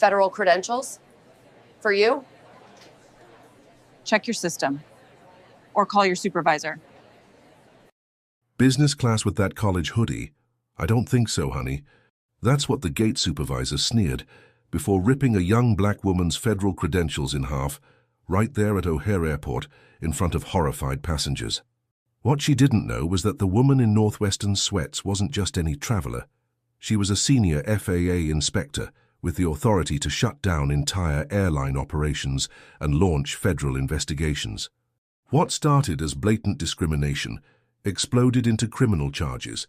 federal credentials? For you? Check your system. Or call your supervisor. Business class with that college hoodie? I don't think so, honey. That's what the gate supervisor sneered before ripping a young black woman's federal credentials in half, right there at O'Hare Airport in front of horrified passengers. What she didn't know was that the woman in Northwestern sweats wasn't just any traveler. She was a senior FAA inspector with the authority to shut down entire airline operations and launch federal investigations. What started as blatant discrimination exploded into criminal charges,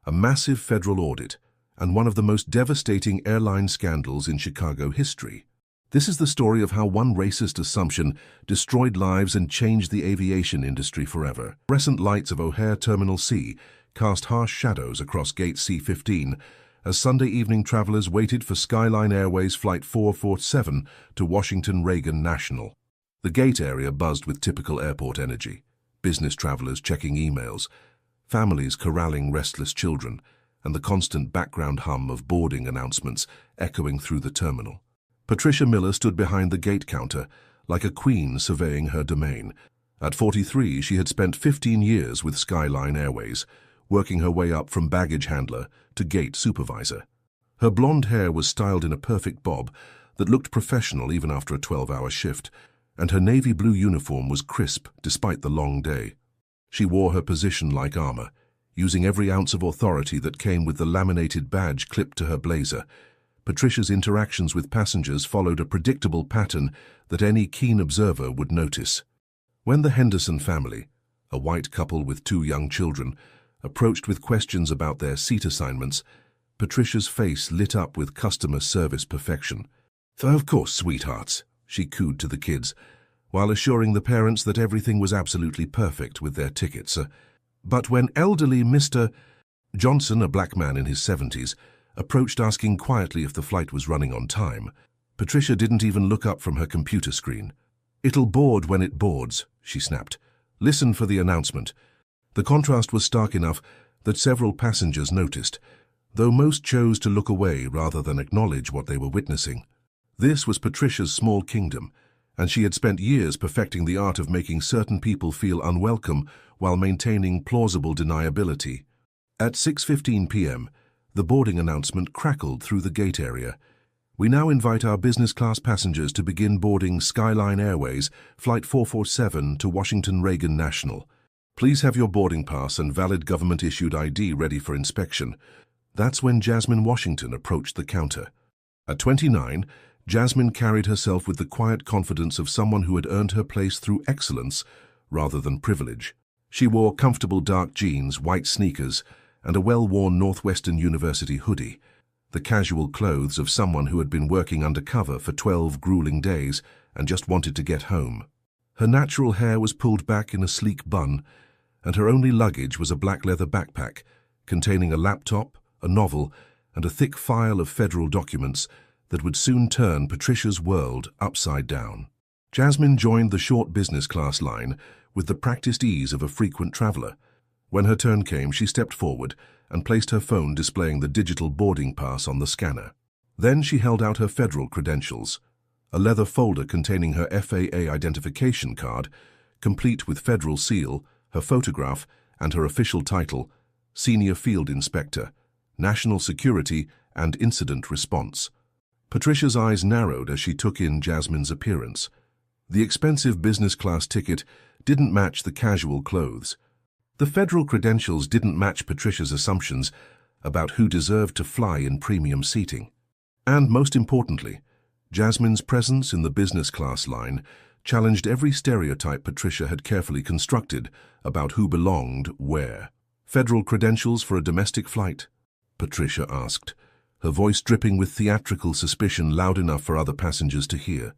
a massive federal audit, and one of the most devastating airline scandals in Chicago history. This is the story of how one racist assumption destroyed lives and changed the aviation industry forever. Fluorescent lights of O'Hare Terminal C cast harsh shadows across Gate C-15 as Sunday evening travelers waited for Skyline Airways Flight 447 to Washington Reagan National. The gate area buzzed with typical airport energy, business travelers checking emails, families corralling restless children, and the constant background hum of boarding announcements echoing through the terminal. Patricia Miller stood behind the gate counter, like a queen surveying her domain. At 43, she had spent 15 years with Skyline Airways, working her way up from baggage handler to gate supervisor. Her blonde hair was styled in a perfect bob that looked professional even after a 12-hour shift, and her navy blue uniform was crisp despite the long day. She wore her position like armor, using every ounce of authority that came with the laminated badge clipped to her blazer. Patricia's interactions with passengers followed a predictable pattern that any keen observer would notice. When the Henderson family, a white couple with 2 young children, approached with questions about their seat assignments, Patricia's face lit up with customer service perfection. "Of course, sweethearts," she cooed to the kids, while assuring the parents that everything was absolutely perfect with their tickets. But when elderly Mr. Johnson, a black man in his 70s, approached asking quietly if the flight was running on time, Patricia didn't even look up from her computer screen. "It'll board when it boards," she snapped. "Listen for the announcement." The contrast was stark enough that several passengers noticed, though most chose to look away rather than acknowledge what they were witnessing. This was Patricia's small kingdom, and she had spent years perfecting the art of making certain people feel unwelcome while maintaining plausible deniability. At 6:15 p.m., the boarding announcement crackled through the gate area. "We now invite our business class passengers to begin boarding Skyline Airways Flight 447 to Washington Reagan National. Please have your boarding pass and valid government-issued ID ready for inspection." That's when Jasmine Washington approached the counter. At 29, Jasmine carried herself with the quiet confidence of someone who had earned her place through excellence rather than privilege. She wore comfortable dark jeans, white sneakers, and a well-worn Northwestern University hoodie, the casual clothes of someone who had been working undercover for 12 grueling days and just wanted to get home. Her natural hair was pulled back in a sleek bun, and her only luggage was a black leather backpack containing a laptop, a novel, and a thick file of federal documents that would soon turn Patricia's world upside down. Jasmine joined the short business class line with the practiced ease of a frequent traveler. When her turn came, she stepped forward and placed her phone displaying the digital boarding pass on the scanner. Then she held out her federal credentials, a leather folder containing her FAA identification card, complete with federal seal, her photograph, and her official title, Senior Field Inspector, National Security and Incident Response. Patricia's eyes narrowed as she took in Jasmine's appearance. The expensive business class ticket didn't match the casual clothes. The federal credentials didn't match Patricia's assumptions about who deserved to fly in premium seating. And most importantly, Jasmine's presence in the business class line challenged every stereotype Patricia had carefully constructed about who belonged where. "Federal credentials for a domestic flight?" Patricia asked, her voice dripping with theatrical suspicion loud enough for other passengers to hear.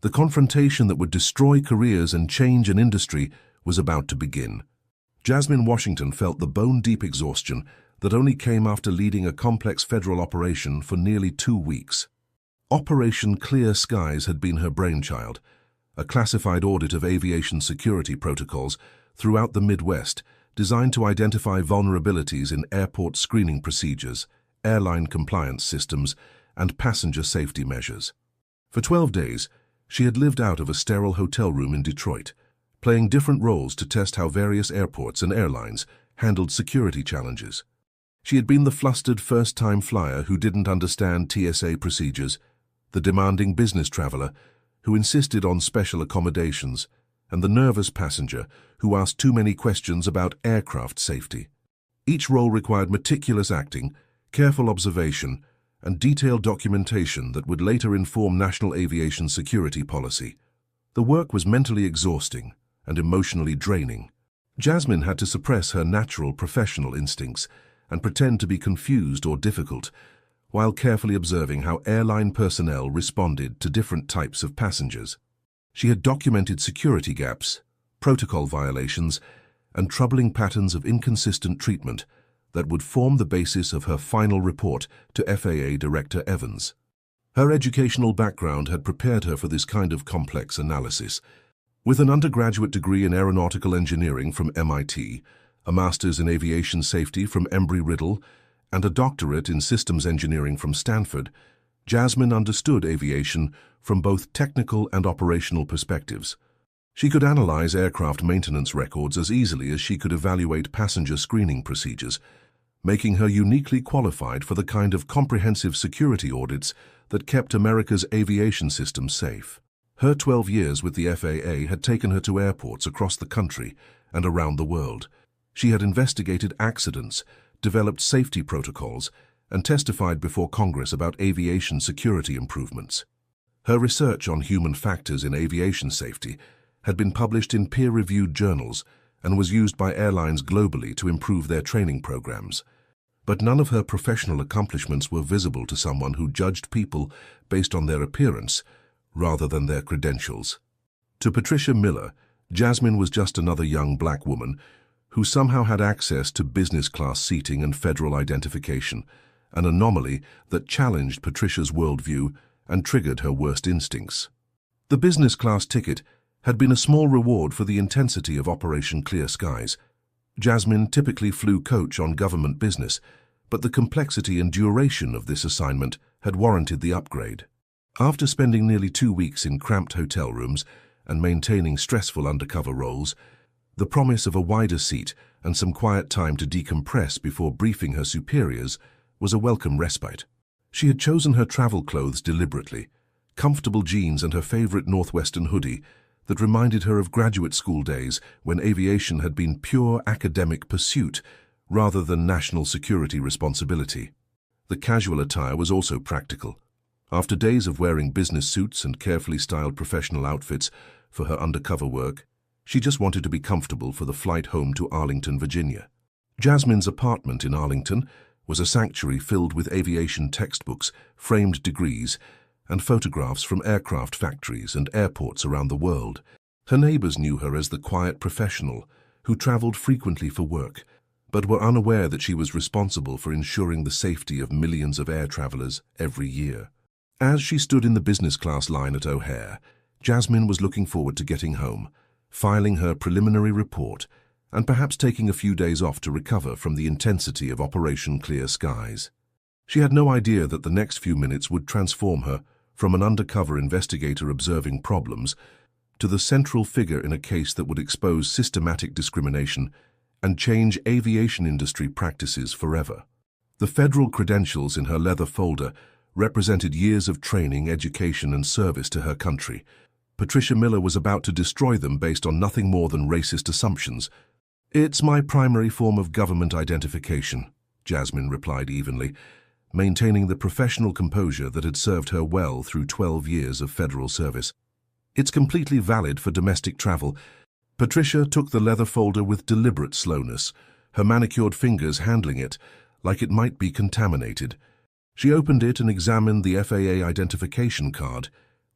The confrontation that would destroy careers and change an industry was about to begin. Jasmine Washington felt the bone-deep exhaustion that only came after leading a complex federal operation for nearly 2 weeks. Operation Clear Skies had been her brainchild, a classified audit of aviation security protocols throughout the Midwest designed to identify vulnerabilities in airport screening procedures, airline compliance systems, and passenger safety measures. For 12 days, she had lived out of a sterile hotel room in Detroit, playing different roles to test how various airports and airlines handled security challenges. She had been the flustered first-time flyer who didn't understand TSA procedures, the demanding business traveler who insisted on special accommodations, and the nervous passenger who asked too many questions about aircraft safety. Each role required meticulous acting, careful observation, and detailed documentation that would later inform national aviation security policy. The work was mentally exhausting and emotionally draining. Jasmine had to suppress her natural professional instincts and pretend to be confused or difficult, while carefully observing how airline personnel responded to different types of passengers. She had documented security gaps, protocol violations, and troubling patterns of inconsistent treatment that would form the basis of her final report to FAA Director Evans. Her educational background had prepared her for this kind of complex analysis. With an undergraduate degree in aeronautical engineering from MIT, a master's in aviation safety from Embry-Riddle, and a doctorate in systems engineering from Stanford, Jasmine understood aviation from both technical and operational perspectives. She could analyze aircraft maintenance records as easily as she could evaluate passenger screening procedures, making her uniquely qualified for the kind of comprehensive security audits that kept America's aviation system safe. Her 12 years with the FAA had taken her to airports across the country and around the world. She had investigated accidents, developed safety protocols, and testified before Congress about aviation security improvements. Her research on human factors in aviation safety had been published in peer-reviewed journals and was used by airlines globally to improve their training programs. But none of her professional accomplishments were visible to someone who judged people based on their appearance rather than their credentials. To Patricia Miller, Jasmine was just another young black woman who somehow had access to business-class seating and federal identification, an anomaly that challenged Patricia's worldview and triggered her worst instincts. The business-class ticket had been a small reward for the intensity of Operation Clear Skies. Jasmine typically flew coach on government business, but the complexity and duration of this assignment had warranted the upgrade. After spending nearly 2 weeks in cramped hotel rooms and maintaining stressful undercover roles, the promise of a wider seat and some quiet time to decompress before briefing her superiors was a welcome respite. She had chosen her travel clothes deliberately, comfortable jeans and her favorite Northwestern hoodie that reminded her of graduate school days when aviation had been pure academic pursuit rather than national security responsibility. The casual attire was also practical. After days of wearing business suits and carefully styled professional outfits for her undercover work, she just wanted to be comfortable for the flight home to Arlington, Virginia. Jasmine's apartment in Arlington was a sanctuary filled with aviation textbooks, framed degrees, and photographs from aircraft factories and airports around the world. Her neighbors knew her as the quiet professional who traveled frequently for work, but were unaware that she was responsible for ensuring the safety of millions of air travelers every year. As she stood in the business class line at O'Hare, Jasmine was looking forward to getting home, filing her preliminary report, and perhaps taking a few days off to recover from the intensity of Operation Clear Skies. She had no idea that the next few minutes would transform her from an undercover investigator observing problems to the central figure in a case that would expose systematic discrimination and change aviation industry practices forever. The federal credentials in her leather folder represented years of training, education, and service to her country. Patricia Miller was about to destroy them based on nothing more than racist assumptions. "It's my primary form of government identification," Jasmine replied evenly, maintaining the professional composure that had served her well through 12 years of federal service. "It's completely valid for domestic travel." Patricia took the leather folder with deliberate slowness, her manicured fingers handling it like it might be contaminated. She opened it and examined the FAA identification card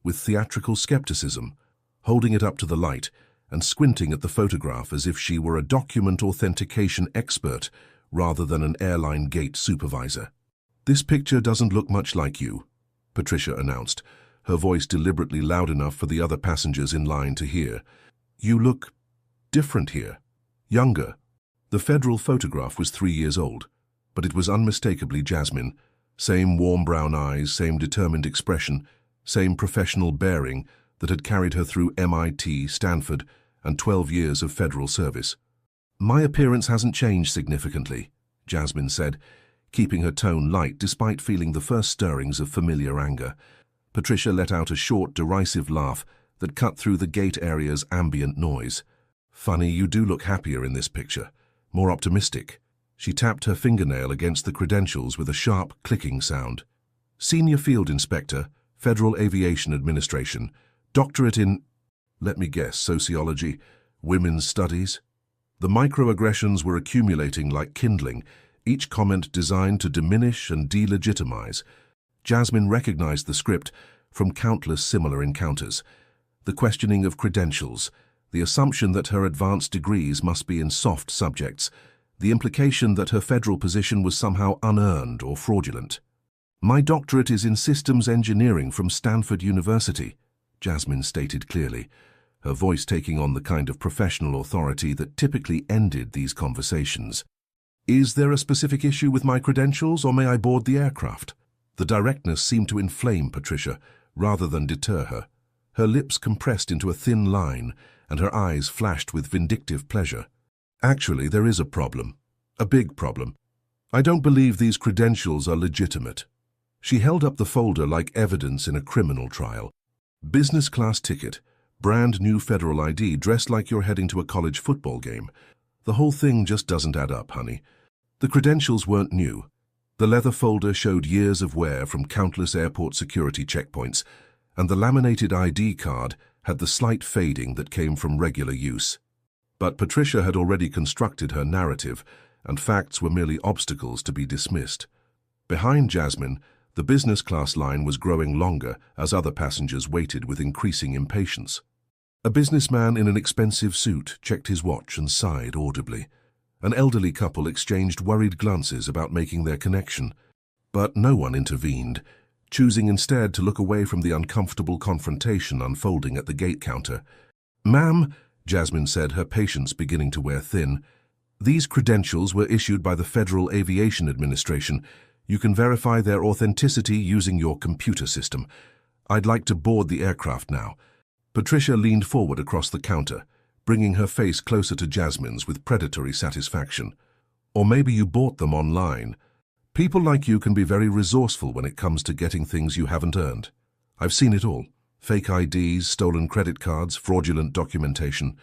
with theatrical skepticism, holding it up to the light and squinting at the photograph as if she were a document authentication expert rather than an airline gate supervisor. "This picture doesn't look much like you," Patricia announced, her voice deliberately loud enough for the other passengers in line to hear. "You look different here, younger." The federal photograph was 3 years old, but it was unmistakably Jasmine, Same warm brown eyes, same determined expression, same professional bearing that had carried her through MIT, Stanford, and 12 years of federal service. "My appearance hasn't changed significantly," Jasmine said, keeping her tone light despite feeling the first stirrings of familiar anger. Patricia let out a short, derisive laugh that cut through the gate area's ambient noise. "Funny, you do look happier in this picture, more optimistic." She tapped her fingernail against the credentials with a sharp, clicking sound. "Senior Field Inspector, Federal Aviation Administration, Doctorate in, let me guess, Sociology, Women's Studies." The microaggressions were accumulating like kindling, each comment designed to diminish and delegitimize. Jasmine recognized the script from countless similar encounters. The questioning of credentials, the assumption that her advanced degrees must be in soft subjects, the implication that her federal position was somehow unearned or fraudulent. "My doctorate is in systems engineering from Stanford University," Jasmine stated clearly, her voice taking on the kind of professional authority that typically ended these conversations. "Is there a specific issue with my credentials, or may I board the aircraft?" The directness seemed to inflame Patricia rather than deter her. Her lips compressed into a thin line, and her eyes flashed with vindictive pleasure. "Actually, there is a problem. A big problem. I don't believe these credentials are legitimate." She held up the folder like evidence in a criminal trial. "Business class ticket, brand new federal ID, dressed like you're heading to a college football game. The whole thing just doesn't add up, honey." The credentials weren't new. The leather folder showed years of wear from countless airport security checkpoints, and the laminated ID card had the slight fading that came from regular use. But Patricia had already constructed her narrative, and facts were merely obstacles to be dismissed. Behind Jasmine, the business class line was growing longer as other passengers waited with increasing impatience. A businessman in an expensive suit checked his watch and sighed audibly. An elderly couple exchanged worried glances about making their connection, but no one intervened, choosing instead to look away from the uncomfortable confrontation unfolding at the gate counter. "Ma'am," Jasmine said, her patience beginning to wear thin, "these credentials were issued by the Federal Aviation Administration. You can verify their authenticity using your computer system. I'd like to board the aircraft now." Patricia leaned forward across the counter, bringing her face closer to Jasmine's with predatory satisfaction. "Or maybe you bought them online. People like you can be very resourceful when it comes to getting things you haven't earned. I've seen it all. Fake IDs, stolen credit cards, fraudulent documentation."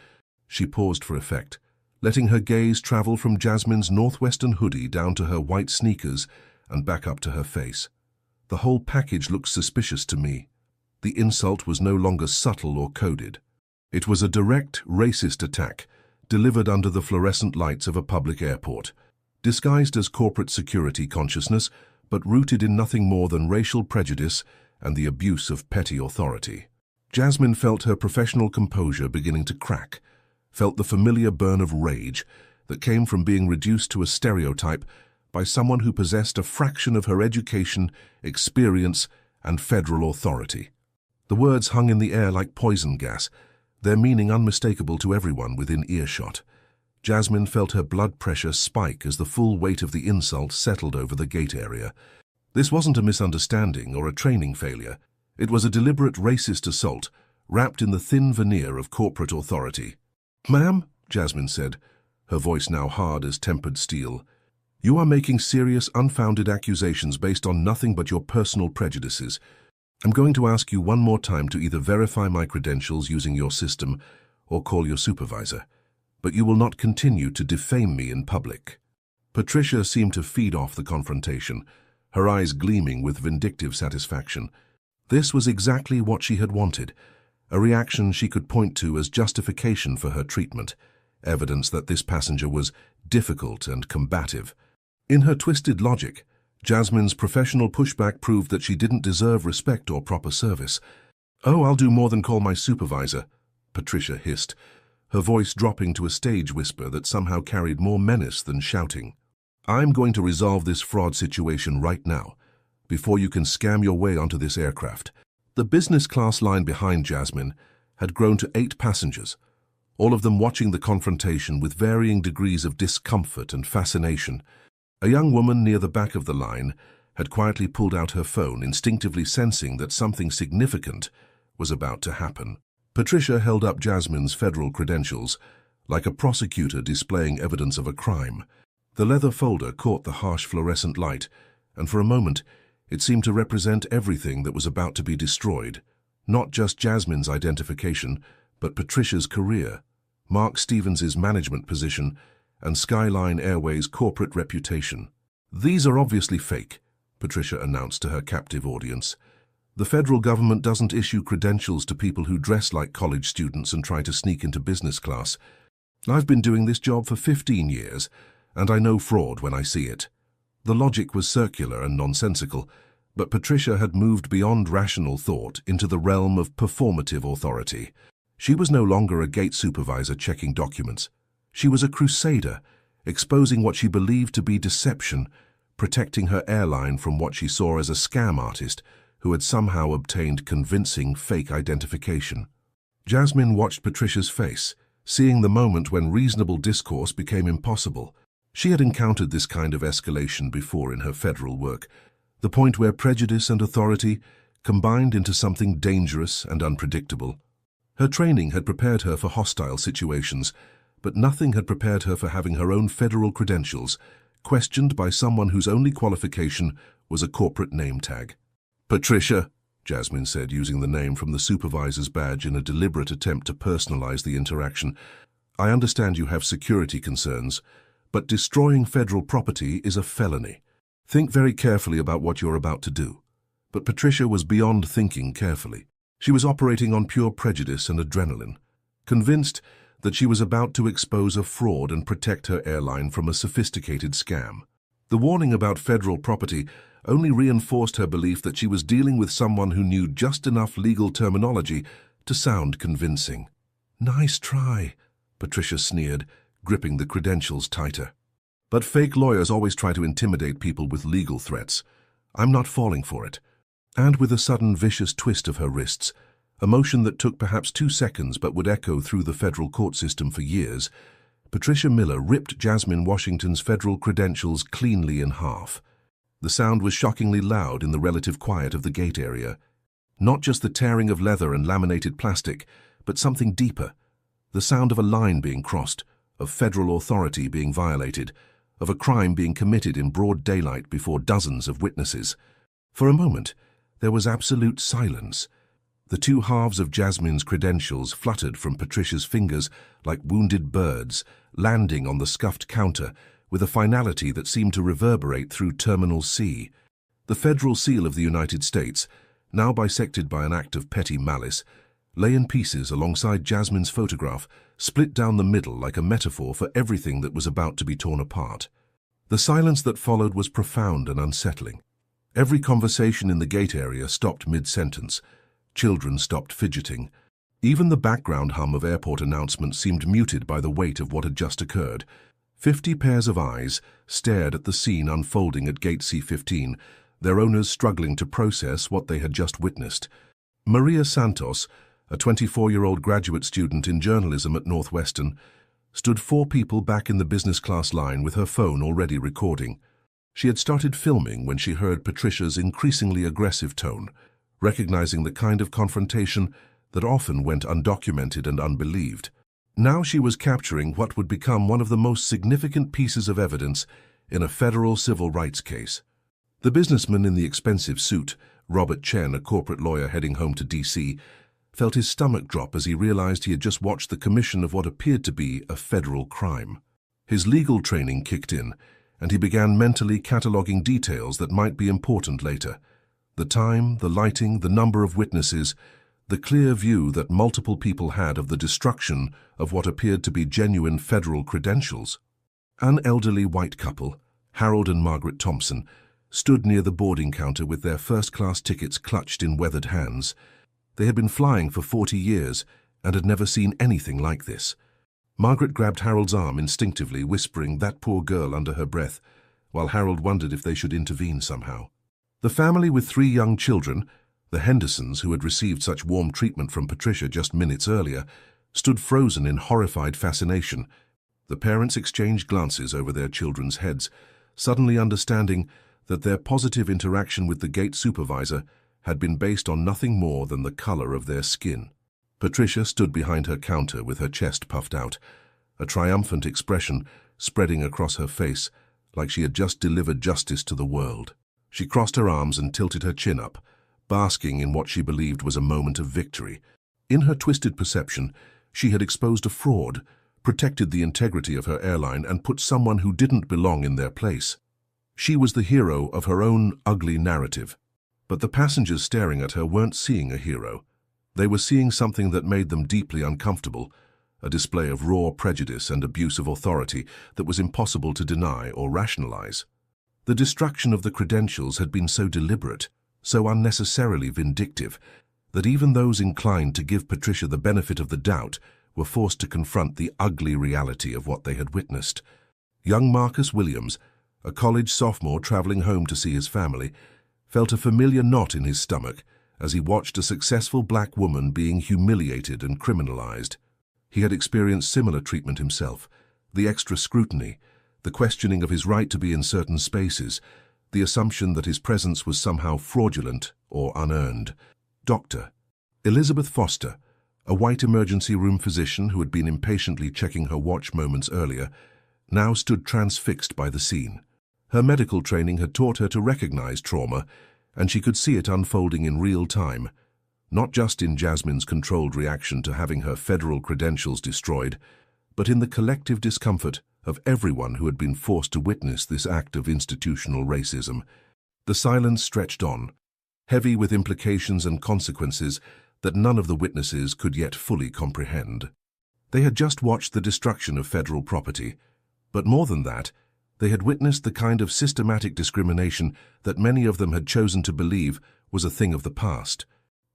She paused for effect, letting her gaze travel from Jasmine's northwestern hoodie down to her white sneakers and back up to her face. "The whole package looks suspicious to me." The insult was no longer subtle or coded. It was a direct, racist attack, delivered under the fluorescent lights of a public airport, disguised as corporate security consciousness, but rooted in nothing more than racial prejudice and the abuse of petty authority. Jasmine felt her professional composure beginning to crack, felt the familiar burn of rage that came from being reduced to a stereotype by someone who possessed a fraction of her education, experience, and federal authority. The words hung in the air like poison gas, their meaning unmistakable to everyone within earshot. Jasmine felt her blood pressure spike as the full weight of the insult settled over the gate area. This wasn't a misunderstanding or a training failure. It was a deliberate racist assault, wrapped in the thin veneer of corporate authority. "Ma'am," Jasmine said, her voice now hard as tempered steel, "you are making serious, unfounded accusations based on nothing but your personal prejudices. I'm going to ask you one more time to either verify my credentials using your system or call your supervisor. But you will not continue to defame me in public." Patricia seemed to feed off the confrontation, her eyes gleaming with vindictive satisfaction. This was exactly what she had wanted, a reaction she could point to as justification for her treatment, evidence that this passenger was difficult and combative. In her twisted logic, Jasmine's professional pushback proved that she didn't deserve respect or proper service. "Oh, I'll do more than call my supervisor," Patricia hissed, her voice dropping to a stage whisper that somehow carried more menace than shouting. "I'm going to resolve this fraud situation right now, before you can scam your way onto this aircraft." The business class line behind Jasmine had grown to 8 passengers, all of them watching the confrontation with varying degrees of discomfort and fascination. A young woman near the back of the line had quietly pulled out her phone, instinctively sensing that something significant was about to happen. Patricia held up Jasmine's federal credentials, like a prosecutor displaying evidence of a crime. The leather folder caught the harsh fluorescent light, and for a moment it seemed to represent everything that was about to be destroyed. Not just Jasmine's identification, but Patricia's career, Mark Stevens' management position, and Skyline Airways' corporate reputation. "These are obviously fake," Patricia announced to her captive audience. "The federal government doesn't issue credentials to people who dress like college students and try to sneak into business class. I've been doing this job for 15 years, and I know fraud when I see it." The logic was circular and nonsensical, but Patricia had moved beyond rational thought into the realm of performative authority. She was no longer a gate supervisor checking documents. She was a crusader, exposing what she believed to be deception, protecting her airline from what she saw as a scam artist who had somehow obtained convincing fake identification. Jasmine watched Patricia's face, seeing the moment when reasonable discourse became impossible. She had encountered this kind of escalation before in her federal work, the point where prejudice and authority combined into something dangerous and unpredictable. Her training had prepared her for hostile situations, but nothing had prepared her for having her own federal credentials questioned by someone whose only qualification was a corporate name tag. "Patricia," Jasmine said, using the name from the supervisor's badge in a deliberate attempt to personalize the interaction, "I understand you have security concerns, but destroying federal property is a felony. Think very carefully about what you're about to do." But Patricia was beyond thinking carefully. She was operating on pure prejudice and adrenaline, convinced that she was about to expose a fraud and protect her airline from a sophisticated scam. The warning about federal property only reinforced her belief that she was dealing with someone who knew just enough legal terminology to sound convincing. "Nice try," Patricia sneered, gripping the credentials tighter. "But fake lawyers always try to intimidate people with legal threats. I'm not falling for it." And with a sudden vicious twist of her wrists, a motion that took perhaps 2 seconds but would echo through the federal court system for years, Patricia Miller ripped Jasmine Washington's federal credentials cleanly in half. The sound was shockingly loud in the relative quiet of the gate area. Not just the tearing of leather and laminated plastic, but something deeper. The sound of a line being crossed, of federal authority being violated, of a crime being committed in broad daylight before dozens of witnesses. For a moment, there was absolute silence. The two halves of Jasmine's credentials fluttered from Patricia's fingers like wounded birds, landing on the scuffed counter with a finality that seemed to reverberate through Terminal C. The federal seal of the United States, now bisected by an act of petty malice, lay in pieces alongside Jasmine's photograph, split down the middle like a metaphor for everything that was about to be torn apart. The silence that followed was profound and unsettling. Every conversation in the gate area stopped mid-sentence. Children stopped fidgeting. Even the background hum of airport announcements seemed muted by the weight of what had just occurred. 50 pairs of eyes stared at the scene unfolding at Gate C-15, their owners struggling to process what they had just witnessed. Maria Santos, a 24-year-old graduate student in journalism at Northwestern, stood 4 people back in the business class line with her phone already recording. She had started filming when she heard Patricia's increasingly aggressive tone, recognizing the kind of confrontation that often went undocumented and unbelieved. Now she was capturing what would become one of the most significant pieces of evidence in a federal civil rights case. The businessman in the expensive suit, Robert Chen, a corporate lawyer heading home to D.C., felt his stomach drop as he realized he had just watched the commission of what appeared to be a federal crime. His legal training kicked in, and he began mentally cataloging details that might be important later. The time, the lighting, the number of witnesses, the clear view that multiple people had of the destruction of what appeared to be genuine federal credentials. An elderly white couple, Harold and Margaret Thompson, stood near the boarding counter with their first-class tickets clutched in weathered hands. They had been flying for 40 years and had never seen anything like this. Margaret grabbed Harold's arm instinctively, whispering, "That poor girl," under her breath, while Harold wondered if they should intervene somehow. The family with 3 young children, the Hendersons, who had received such warm treatment from Patricia just minutes earlier, stood frozen in horrified fascination. The parents exchanged glances over their children's heads, suddenly understanding that their positive interaction with the gate supervisor had been based on nothing more than the color of their skin. Patricia stood behind her counter with her chest puffed out, a triumphant expression spreading across her face like she had just delivered justice to the world. She crossed her arms and tilted her chin up, basking in what she believed was a moment of victory. In her twisted perception, she had exposed a fraud, protected the integrity of her airline, and put someone who didn't belong in their place. She was the hero of her own ugly narrative. But the passengers staring at her weren't seeing a hero. They were seeing something that made them deeply uncomfortable, a display of raw prejudice and abuse of authority that was impossible to deny or rationalize. The destruction of the credentials had been so deliberate, so unnecessarily vindictive, that even those inclined to give Patricia the benefit of the doubt were forced to confront the ugly reality of what they had witnessed. Young Marcus Williams, a college sophomore traveling home to see his family, felt a familiar knot in his stomach as he watched a successful black woman being humiliated and criminalized. He had experienced similar treatment himself, the extra scrutiny, the questioning of his right to be in certain spaces, the assumption that his presence was somehow fraudulent or unearned. Dr. Elizabeth Foster, a white emergency room physician who had been impatiently checking her watch moments earlier, now stood transfixed by the scene. Her medical training had taught her to recognize trauma, and she could see it unfolding in real time, not just in Jasmine's controlled reaction to having her federal credentials destroyed, but in the collective discomfort of everyone who had been forced to witness this act of institutional racism. The silence stretched on, heavy with implications and consequences that none of the witnesses could yet fully comprehend. They had just watched the destruction of federal property, but more than that, they had witnessed the kind of systematic discrimination that many of them had chosen to believe was a thing of the past.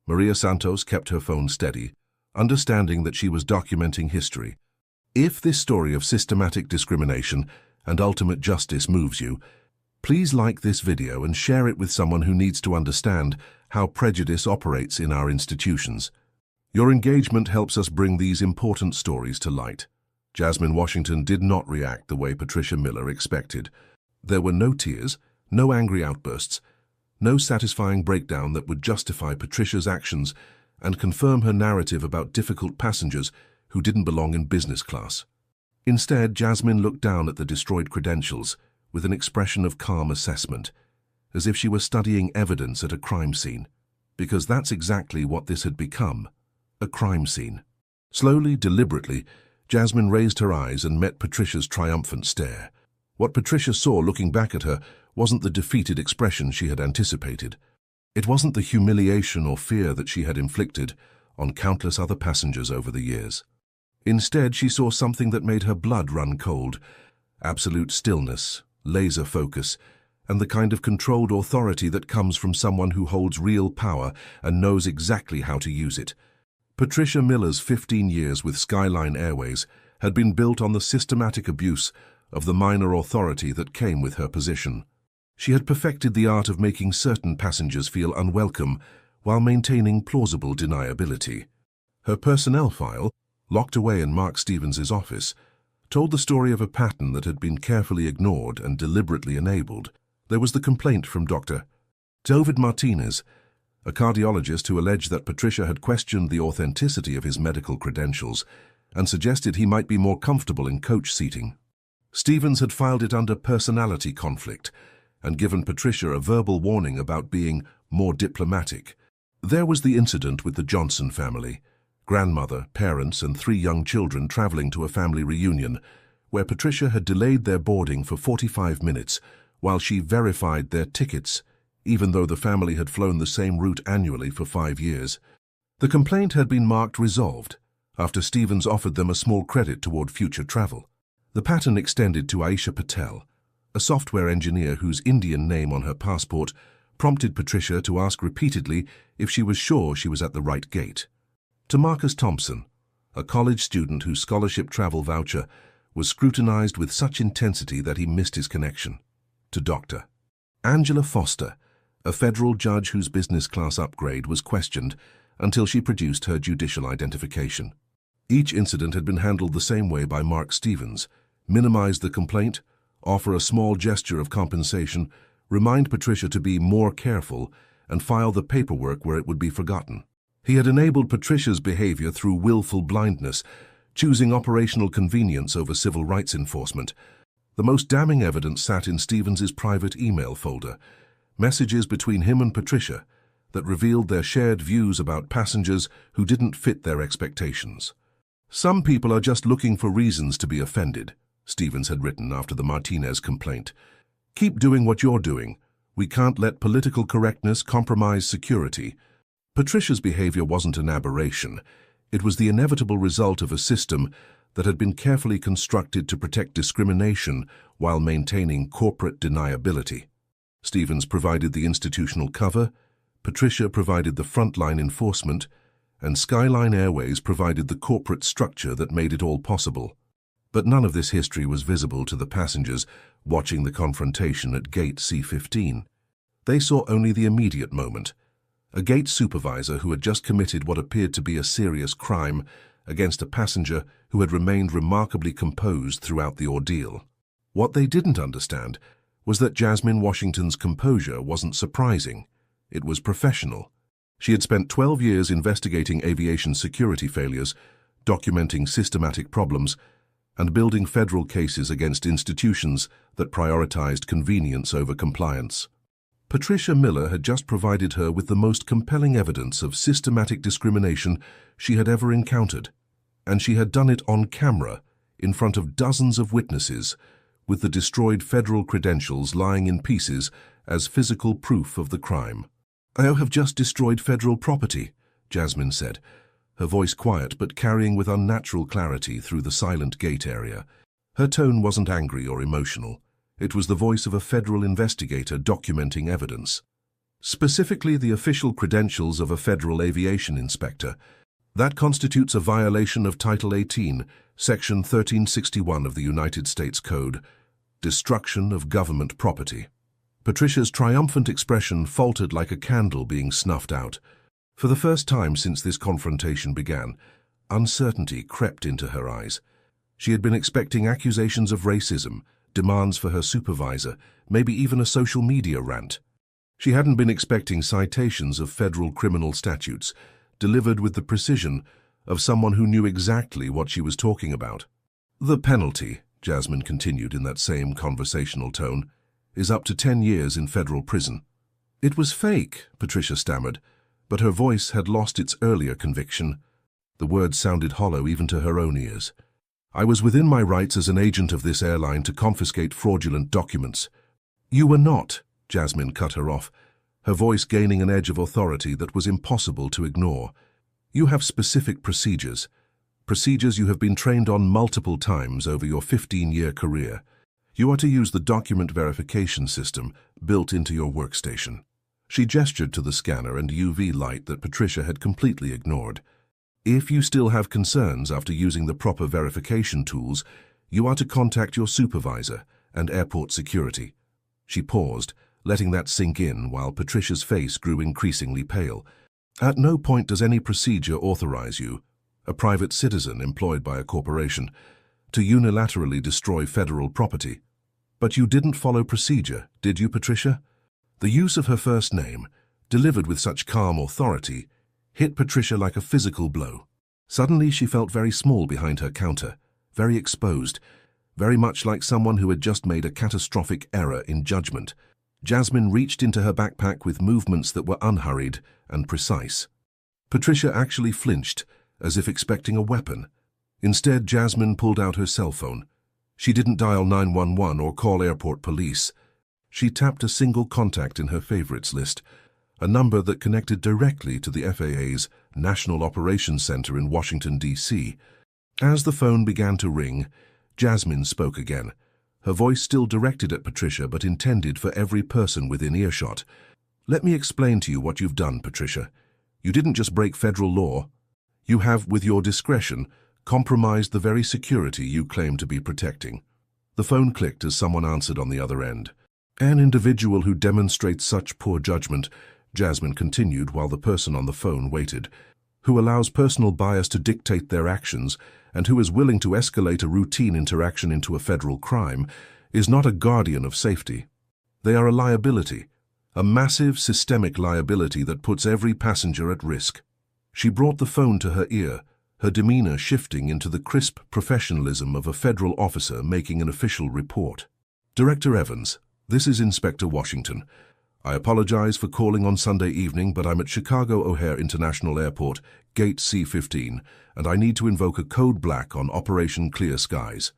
Maria Santos kept her phone steady, understanding that she was documenting history. If this story of systematic discrimination and ultimate justice moves you, please like this video and share it with someone who needs to understand how prejudice operates in our institutions. Your engagement helps us bring these important stories to light. Jasmine Washington did not react the way Patricia Miller expected. There were no tears, no angry outbursts, no satisfying breakdown that would justify Patricia's actions and confirm her narrative about difficult passengers who didn't belong in business class. Instead, Jasmine looked down at the destroyed credentials with an expression of calm assessment, as if she were studying evidence at a crime scene, because that's exactly what this had become, a crime scene. Slowly, deliberately, Jasmine raised her eyes and met Patricia's triumphant stare. What Patricia saw looking back at her wasn't the defeated expression she had anticipated. It wasn't the humiliation or fear that she had inflicted on countless other passengers over the years. Instead, she saw something that made her blood run cold: absolute stillness, laser focus, and the kind of controlled authority that comes from someone who holds real power and knows exactly how to use it. Patricia Miller's 15 years with Skyline Airways had been built on the systematic abuse of the minor authority that came with her position. She had perfected the art of making certain passengers feel unwelcome while maintaining plausible deniability. Her personnel file, locked away in Mark Stevens' office, told the story of a pattern that had been carefully ignored and deliberately enabled. There was the complaint from Dr. David Martinez, a cardiologist who alleged that Patricia had questioned the authenticity of his medical credentials and suggested he might be more comfortable in coach seating. Stevens had filed it under personality conflict and given Patricia a verbal warning about being more diplomatic. There was the incident with the Johnson family, grandmother, parents, and 3 young children traveling to a family reunion, where Patricia had delayed their boarding for 45 minutes while she verified their tickets, even though the family had flown the same route annually for 5 years. The complaint had been marked resolved after Stevens offered them a small credit toward future travel. The pattern extended to Aisha Patel, a software engineer whose Indian name on her passport prompted Patricia to ask repeatedly if she was sure she was at the right gate. To Marcus Thompson, a college student whose scholarship travel voucher was scrutinized with such intensity that he missed his connection. To Dr. Angela Foster, a federal judge whose business class upgrade was questioned until she produced her judicial identification. Each incident had been handled the same way by Mark Stevens: minimize the complaint, offer a small gesture of compensation, remind Patricia to be more careful, and file the paperwork where it would be forgotten. He had enabled Patricia's behavior through willful blindness, choosing operational convenience over civil rights enforcement. The most damning evidence sat in Stevens's private email folder, messages between him and Patricia that revealed their shared views about passengers who didn't fit their expectations. "Some people are just looking for reasons to be offended," Stevens had written after the Martinez complaint. "Keep doing what you're doing. We can't let political correctness compromise security." Patricia's behavior wasn't an aberration. It was the inevitable result of a system that had been carefully constructed to protect discrimination while maintaining corporate deniability. Stevens provided the institutional cover, Patricia provided the frontline enforcement, and Skyline Airways provided the corporate structure that made it all possible. But none of this history was visible to the passengers watching the confrontation at Gate C-15. They saw only the immediate moment. A gate supervisor who had just committed what appeared to be a serious crime against a passenger who had remained remarkably composed throughout the ordeal. What they didn't understand was that Jasmine Washington's composure wasn't surprising. It was professional. She had spent 12 years investigating aviation security failures, documenting systematic problems, and building federal cases against institutions that prioritized convenience over compliance. Patricia Miller had just provided her with the most compelling evidence of systematic discrimination she had ever encountered, and she had done it on camera, in front of dozens of witnesses, with the destroyed federal credentials lying in pieces as physical proof of the crime. "I have just destroyed federal property," Jasmine said, her voice quiet but carrying with unnatural clarity through the silent gate area. Her tone wasn't angry or emotional. It was the voice of a federal investigator documenting evidence. Specifically the official credentials of a federal aviation inspector. That constitutes a violation of Title 18, Section 1361 of the United States Code, destruction of government property. Patricia's triumphant expression faltered like a candle being snuffed out. For the first time since this confrontation began, uncertainty crept into her eyes. She had been expecting accusations of racism, demands for her supervisor, maybe even a social media rant. She hadn't been expecting citations of federal criminal statutes, delivered with the precision of someone who knew exactly what she was talking about. "The penalty," Jasmine continued in that same conversational tone, "is up to 10 years in federal prison." "It was fake," Patricia stammered, but her voice had lost its earlier conviction. The words sounded hollow even to her own ears. "I was within my rights as an agent of this airline to confiscate fraudulent documents." "You were not," Jasmine cut her off, her voice gaining an edge of authority that was impossible to ignore. "You have specific procedures you have been trained on multiple times over your 15-year career. You are to use the document verification system built into your workstation." She gestured to the scanner and UV light that Patricia had completely ignored. "If you still have concerns after using the proper verification tools, you are to contact your supervisor and airport security." She paused, letting that sink in while Patricia's face grew increasingly pale. "At no point does any procedure authorize you, a private citizen employed by a corporation, to unilaterally destroy federal property. But you didn't follow procedure, did you, Patricia?" The use of her first name, delivered with such calm authority, hit Patricia like a physical blow. Suddenly she felt very small behind her counter, very exposed, very much like someone who had just made a catastrophic error in judgment. Jasmine reached into her backpack with movements that were unhurried and precise. Patricia actually flinched, as if expecting a weapon. Instead, Jasmine pulled out her cell phone. She didn't dial 911 or call airport police. She tapped a single contact in her favorites list, a number that connected directly to the FAA's National Operations Center in Washington, D.C. As the phone began to ring, Jasmine spoke again, her voice still directed at Patricia but intended for every person within earshot. "Let me explain to you what you've done, Patricia. You didn't just break federal law. You have, with your discretion, compromised the very security you claim to be protecting." The phone clicked as someone answered on the other end. "An individual who demonstrates such poor judgment," Jasmine continued while the person on the phone waited, "who allows personal bias to dictate their actions and who is willing to escalate a routine interaction into a federal crime, is not a guardian of safety." They are a liability, a massive systemic liability that puts every passenger at risk. She brought the phone to her ear, her demeanor shifting into the crisp professionalism of a federal officer making an official report. Director Evans, this is Inspector Washington. I apologize for calling on Sunday evening, but I'm at Chicago O'Hare International Airport, Gate C-15, and I need to invoke a code black on Operation Clear Skies.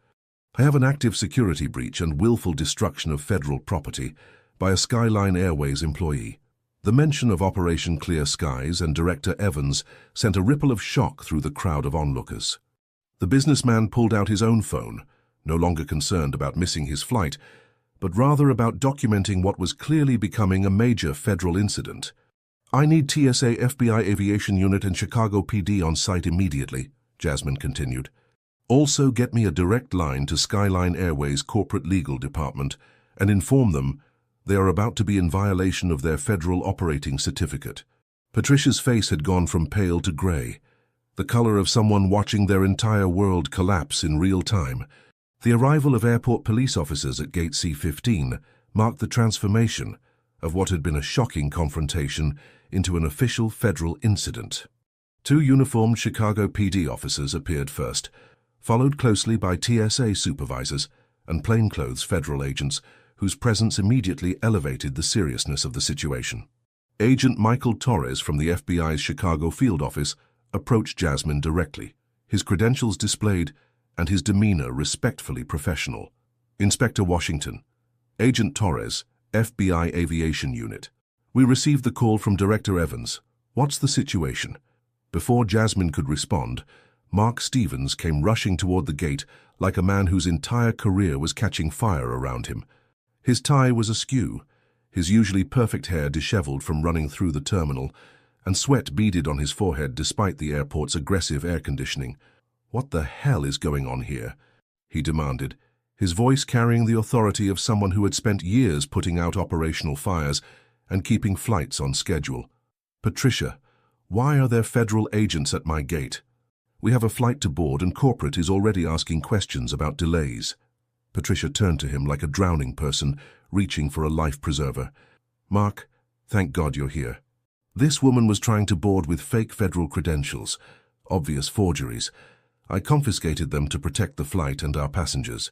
I have an active security breach and willful destruction of federal property by a Skyline Airways employee. The mention of Operation Clear Skies and Director Evans sent a ripple of shock through the crowd of onlookers. The businessman pulled out his own phone, no longer concerned about missing his flight, but rather about documenting what was clearly becoming a major federal incident. I need TSA FBI Aviation Unit and Chicago PD on site immediately, Jasmine continued. Also get me a direct line to Skyline Airways Corporate Legal Department and inform them they are about to be in violation of their federal operating certificate. Patricia's face had gone from pale to gray, the color of someone watching their entire world collapse in real time. The arrival of airport police officers at Gate C-15 marked the transformation of what had been a shocking confrontation into an official federal incident. 2 uniformed Chicago PD officers appeared first, followed closely by TSA supervisors and plainclothes federal agents whose presence immediately elevated the seriousness of the situation. Agent Michael Torres from the FBI's Chicago field office approached Jasmine directly, his credentials displayed and his demeanor respectfully professional. Inspector Washington, Agent Torres, FBI Aviation Unit. We received the call from Director Evans. What's the situation? Before Jasmine could respond, Mark Stevens came rushing toward the gate like a man whose entire career was catching fire around him. His tie was askew, his usually perfect hair disheveled from running through the terminal, and sweat beaded on his forehead despite the airport's aggressive air conditioning. "What the hell is going on here?" he demanded, his voice carrying the authority of someone who had spent years putting out operational fires and keeping flights on schedule. "Patricia, why are there federal agents at my gate? We have a flight to board and corporate is already asking questions about delays." Patricia turned to him like a drowning person reaching for a life preserver. "Mark, thank God you're here. This woman was trying to board with fake federal credentials, obvious forgeries. I confiscated them to protect the flight and our passengers."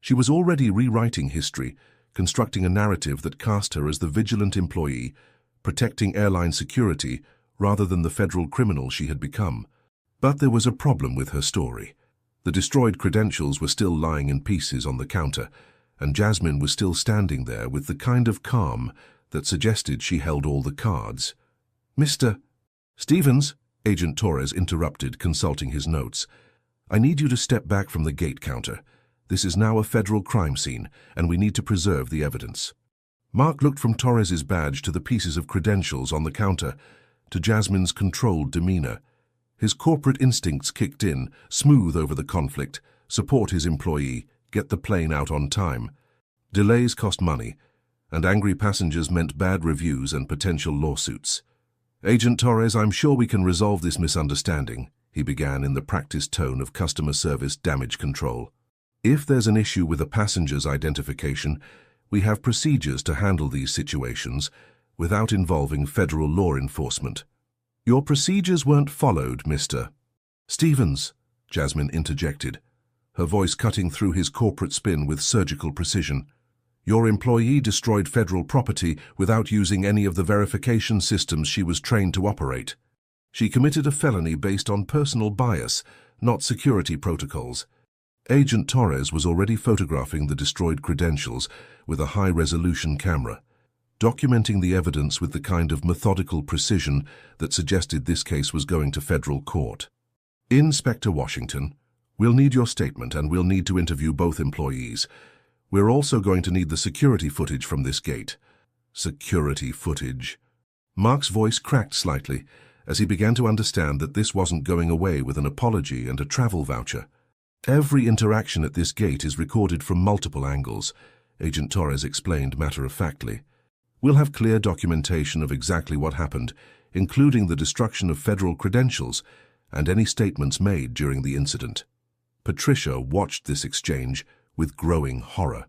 She was already rewriting history, constructing a narrative that cast her as the vigilant employee, protecting airline security rather than the federal criminal she had become. But there was a problem with her story. The destroyed credentials were still lying in pieces on the counter, and Jasmine was still standing there with the kind of calm that suggested she held all the cards. "Mr. Stevens," Agent Torres interrupted, consulting his notes. "I need you to step back from the gate counter. This is now a federal crime scene, and we need to preserve the evidence." Mark looked from Torres's badge to the pieces of credentials on the counter, to Jasmine's controlled demeanor. His corporate instincts kicked in, smooth over the conflict, support his employee, get the plane out on time. Delays cost money, and angry passengers meant bad reviews and potential lawsuits. "Agent Torres, I'm sure we can resolve this misunderstanding," he began in the practiced tone of customer service damage control. "If there's an issue with a passenger's identification, we have procedures to handle these situations without involving federal law enforcement." "Your procedures weren't followed, Mr. Stevens," Jasmine interjected, her voice cutting through his corporate spin with surgical precision. "Your employee destroyed federal property without using any of the verification systems she was trained to operate. She committed a felony based on personal bias, not security protocols." Agent Torres was already photographing the destroyed credentials with a high-resolution camera, documenting the evidence with the kind of methodical precision that suggested this case was going to federal court. "Inspector Washington, we'll need your statement and we'll need to interview both employees. We're also going to need the security footage from this gate." Security footage. Mark's voice cracked slightly as he began to understand that this wasn't going away with an apology and a travel voucher. "Every interaction at this gate is recorded from multiple angles," Agent Torres explained matter-of-factly. "We'll have clear documentation of exactly what happened, including the destruction of federal credentials and any statements made during the incident." Patricia watched this exchange with growing horror.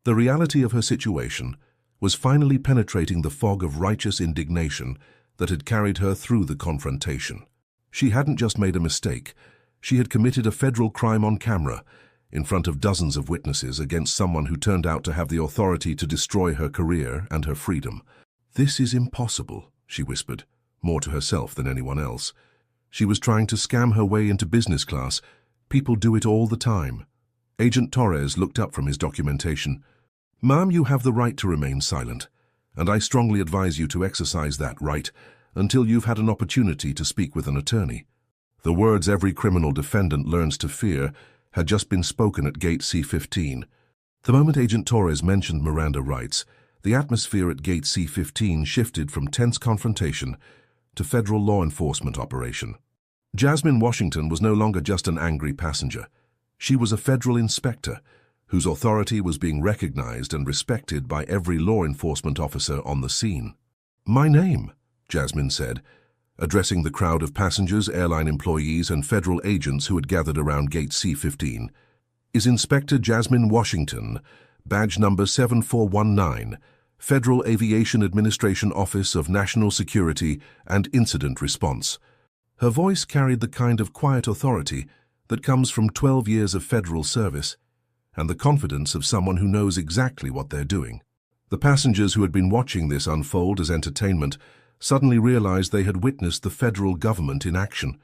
The reality of her situation, was finally penetrating the fog of righteous indignation that had carried her through the confrontation. She hadn't just made a mistake. She had committed a federal crime on camera, in front of dozens of witnesses, against someone who turned out to have the authority to destroy her career and her freedom. "This is impossible," she whispered, more to herself than anyone else. She was trying to scam her way into business class. People do it all the time. Agent Torres looked up from his documentation. "Ma'am, you have the right to remain silent, and I strongly advise you to exercise that right until you've had an opportunity to speak with an attorney." The words every criminal defendant learns to fear had just been spoken at Gate C-15. The moment Agent Torres mentioned Miranda rights, the atmosphere at Gate C-15 shifted from tense confrontation to federal law enforcement operation. Jasmine Washington was no longer just an angry passenger. She was a federal inspector whose authority was being recognized and respected by every law enforcement officer on the scene. "My name," Jasmine said, addressing the crowd of passengers, airline employees, and federal agents who had gathered around Gate C-15, "is Inspector Jasmine Washington, badge number 7419, Federal Aviation Administration Office of National Security and Incident Response." Her voice carried the kind of quiet authority that comes from 12 years of federal service and the confidence of someone who knows exactly what they're doing. The passengers who had been watching this unfold as entertainment suddenly realized they had witnessed the federal government in action.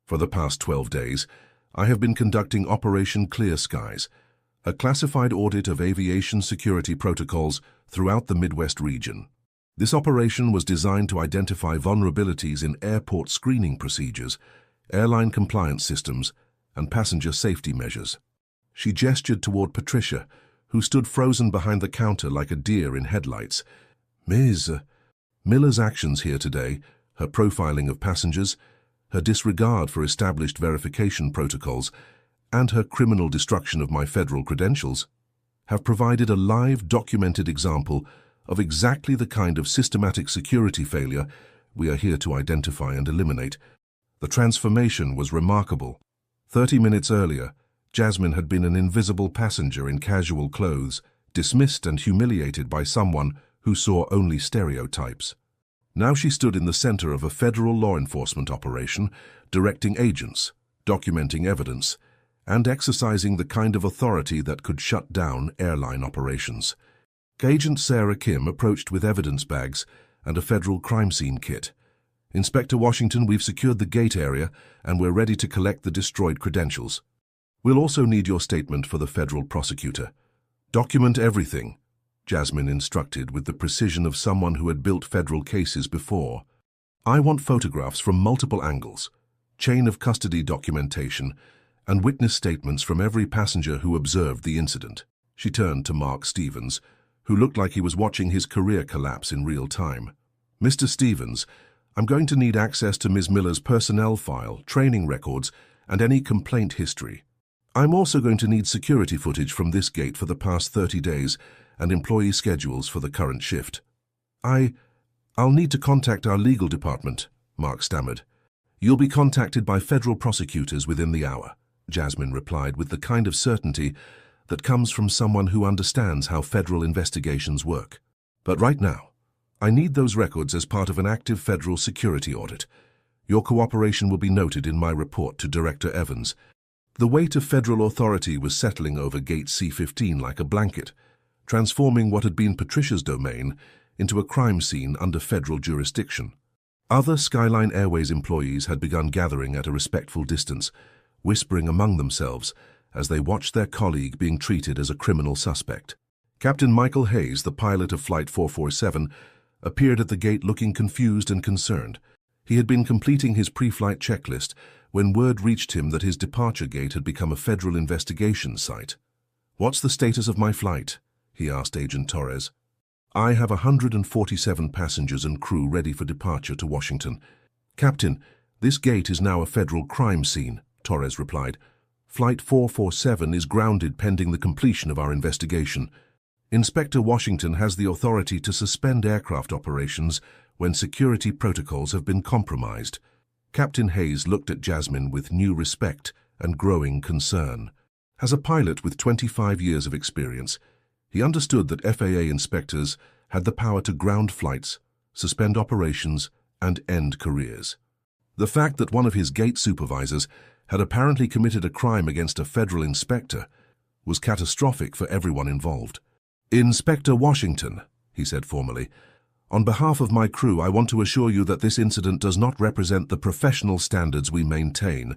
For the past 12 days, I have been conducting Operation Clear Skies, a classified audit of aviation security protocols throughout the Midwest region. This operation was designed to identify vulnerabilities in airport screening procedures, airline compliance systems, and passenger safety measures. She gestured toward Patricia, who stood frozen behind the counter like a deer in headlights. "Ms. Miller's actions here today, her profiling of passengers, her disregard for established verification protocols, and her criminal destruction of my federal credentials, have provided a live, documented example of exactly the kind of systematic security failure we are here to identify and eliminate." The transformation was remarkable. 30 minutes earlier, Jasmine had been an invisible passenger in casual clothes, dismissed and humiliated by someone who saw only stereotypes. Now she stood in the center of a federal law enforcement operation, directing agents, documenting evidence, and exercising the kind of authority that could shut down airline operations. Agent Sarah Kim approached with evidence bags and a federal crime scene kit. "Inspector Washington, we've secured the gate area and we're ready to collect the destroyed credentials. We'll also need your statement for the federal prosecutor." "Document everything," Jasmine instructed with the precision of someone who had built federal cases before. "I want photographs from multiple angles, chain of custody documentation, and witness statements from every passenger who observed the incident." She turned to Mark Stevens, who looked like he was watching his career collapse in real time. "Mr. Stevens, I'm going to need access to Ms. Miller's personnel file, training records, and any complaint history. I'm also going to need security footage from this gate for the past 30 days and employee schedules for the current shift." I'll need to contact our legal department," Mark stammered. "You'll be contacted by federal prosecutors within the hour," Jasmine replied with the kind of certainty that comes from someone who understands how federal investigations work. "But right now, I need those records as part of an active federal security audit. Your cooperation will be noted in my report to Director Evans." The weight of federal authority was settling over Gate C-15 like a blanket, transforming what had been Patricia's domain into a crime scene under federal jurisdiction. Other Skyline Airways employees had begun gathering at a respectful distance, whispering among themselves as they watched their colleague being treated as a criminal suspect. Captain Michael Hayes, the pilot of Flight 447, appeared at the gate looking confused and concerned. He had been completing his pre-flight checklist when word reached him that his departure gate had become a federal investigation site. "What's the status of my flight?" he asked Agent Torres. "I have 147 passengers and crew ready for departure to Washington." "Captain, this gate is now a federal crime scene," Torres replied. "Flight 447 is grounded pending the completion of our investigation. Inspector Washington has the authority to suspend aircraft operations when security protocols have been compromised." Captain Hayes looked at Jasmine with new respect and growing concern. As a pilot with 25 years of experience, he understood that FAA inspectors had the power to ground flights, suspend operations, and end careers. The fact that one of his gate supervisors had apparently committed a crime against a federal inspector was catastrophic for everyone involved. "Inspector Washington," he said formally, "on behalf of my crew, I want to assure you that this incident does not represent the professional standards we maintain.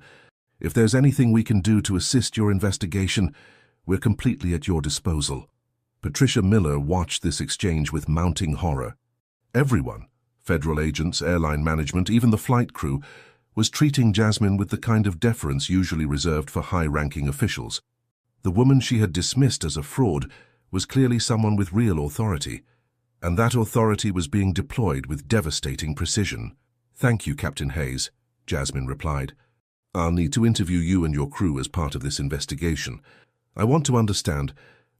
If there's anything we can do to assist your investigation, we're completely at your disposal." Patricia Miller watched this exchange with mounting horror. Everyone, federal agents, airline management, even the flight crew, was treating Jasmine with the kind of deference usually reserved for high-ranking officials. The woman she had dismissed as a fraud was clearly someone with real authority, and that authority was being deployed with devastating precision. "Thank you, Captain Hayes," Jasmine replied. "I'll need to interview you and your crew as part of this investigation. I want to understand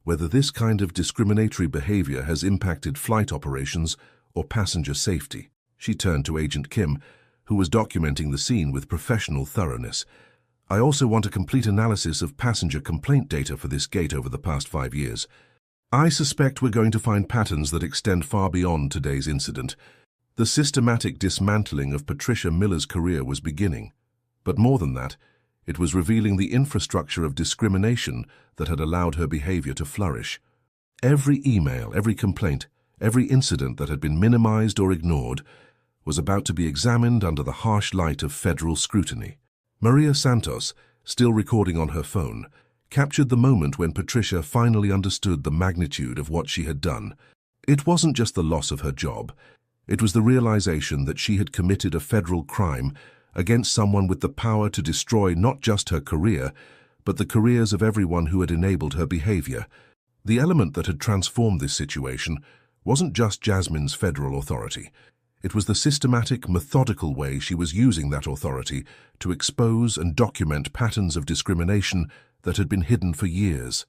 whether this kind of discriminatory behavior has impacted flight operations or passenger safety." She turned to Agent Kim, who was documenting the scene with professional thoroughness. "I also want a complete analysis of passenger complaint data for this gate over the past 5 years. I suspect we're going to find patterns that extend far beyond today's incident. The systematic dismantling of Patricia Miller's career was beginning. But more than that, it was revealing the infrastructure of discrimination that had allowed her behavior to flourish. Every email, every complaint, every incident that had been minimized or ignored was about to be examined under the harsh light of federal scrutiny." Maria Santos, still recording on her phone, captured the moment when Patricia finally understood the magnitude of what she had done. It wasn't just the loss of her job. It was the realization that she had committed a federal crime against someone with the power to destroy not just her career, but the careers of everyone who had enabled her behavior. The element that had transformed this situation wasn't just Jasmine's federal authority. It was the systematic, methodical way she was using that authority to expose and document patterns of discrimination that had been hidden for years.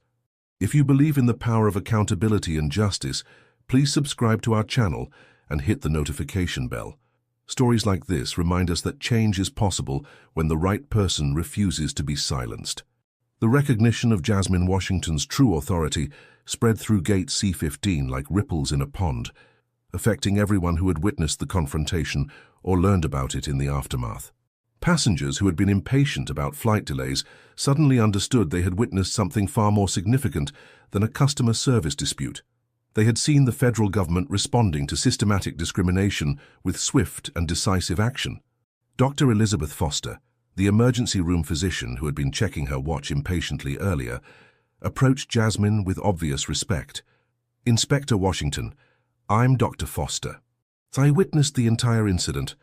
If you believe in the power of accountability and justice, please subscribe to our channel and hit the notification bell. Stories like this remind us that change is possible when the right person refuses to be silenced. The recognition of Jasmine Washington's true authority spread through Gate C-15 like ripples in a pond, affecting everyone who had witnessed the confrontation or learned about it in the aftermath. Passengers who had been impatient about flight delays suddenly understood they had witnessed something far more significant than a customer service dispute. They had seen the federal government responding to systematic discrimination with swift and decisive action. Dr. Elizabeth Foster, the emergency room physician who had been checking her watch impatiently earlier, approached Jasmine with obvious respect. "Inspector Washington, I'm Dr. Foster. I witnessed the entire incident,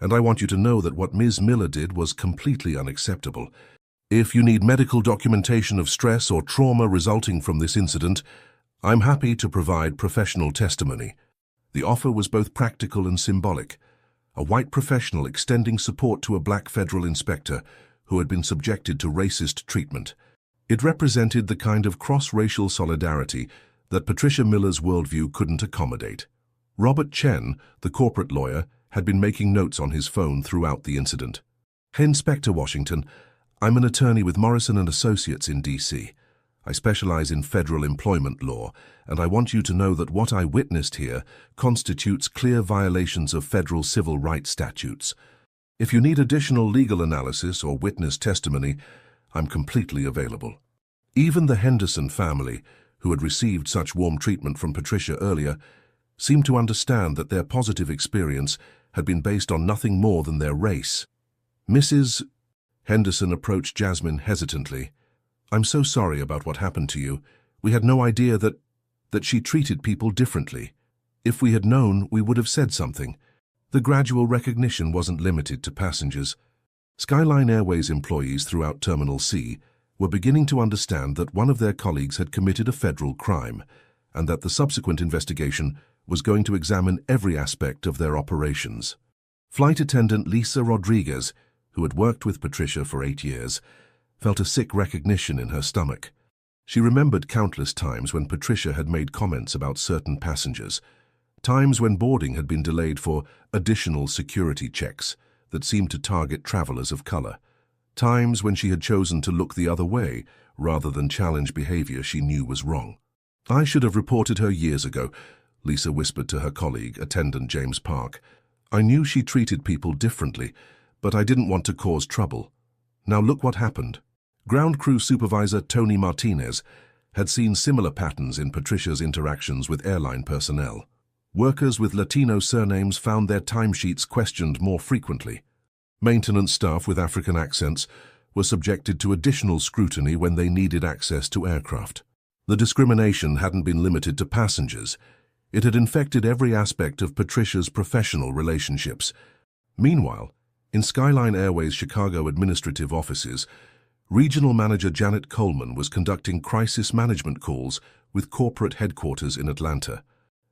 and I want you to know that what Ms. Miller did was completely unacceptable. If you need medical documentation of stress or trauma resulting from this incident, I'm happy to provide professional testimony." The offer was both practical and symbolic. A white professional extending support to a black federal inspector who had been subjected to racist treatment. It represented the kind of cross-racial solidarity that Patricia Miller's worldview couldn't accommodate. Robert Chen, the corporate lawyer, had been making notes on his phone throughout the incident. "Hey, Inspector Washington, I'm an attorney with Morrison & Associates in D.C. I specialize in federal employment law, and I want you to know that what I witnessed here constitutes clear violations of federal civil rights statutes. If you need additional legal analysis or witness testimony, I'm completely available." Even the Henderson family, who had received such warm treatment from Patricia earlier, seemed to understand that their positive experience had been based on nothing more than their race. "Mrs. Henderson approached Jasmine hesitantly. "I'm so sorry about what happened to you. We had no idea that she treated people differently. If we had known, we would have said something." The gradual recognition wasn't limited to passengers. Skyline Airways employees throughout Terminal C were beginning to understand that one of their colleagues had committed a federal crime, and that the subsequent investigation was going to examine every aspect of their operations. Flight attendant Lisa Rodriguez, who had worked with Patricia for 8 years, felt a sick recognition in her stomach. She remembered countless times when Patricia had made comments about certain passengers, times when boarding had been delayed for additional security checks that seemed to target travelers of color, times when she had chosen to look the other way rather than challenge behavior she knew was wrong. "I should have reported her years ago. Lisa whispered to her colleague, attendant James Park. "I knew she treated people differently, but I didn't want to cause trouble. Now look what happened." Ground crew supervisor Tony Martinez had seen similar patterns in Patricia's interactions with airline personnel. Workers with Latino surnames found their timesheets questioned more frequently. Maintenance staff with African accents were subjected to additional scrutiny when they needed access to aircraft. The discrimination hadn't been limited to passengers. It had infected every aspect of Patricia's professional relationships. Meanwhile, in Skyline Airways' Chicago administrative offices, Regional Manager Janet Coleman was conducting crisis management calls with corporate headquarters in Atlanta.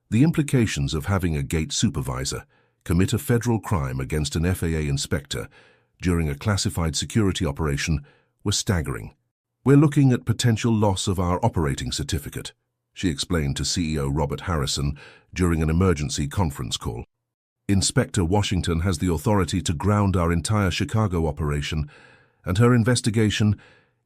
The implications of having a gate supervisor commit a federal crime against an FAA inspector during a classified security operation were staggering. "We're looking at potential loss of our operating certificate," she explained to CEO Robert Harrison during an emergency conference call. "Inspector Washington has the authority to ground our entire Chicago operation, and her investigation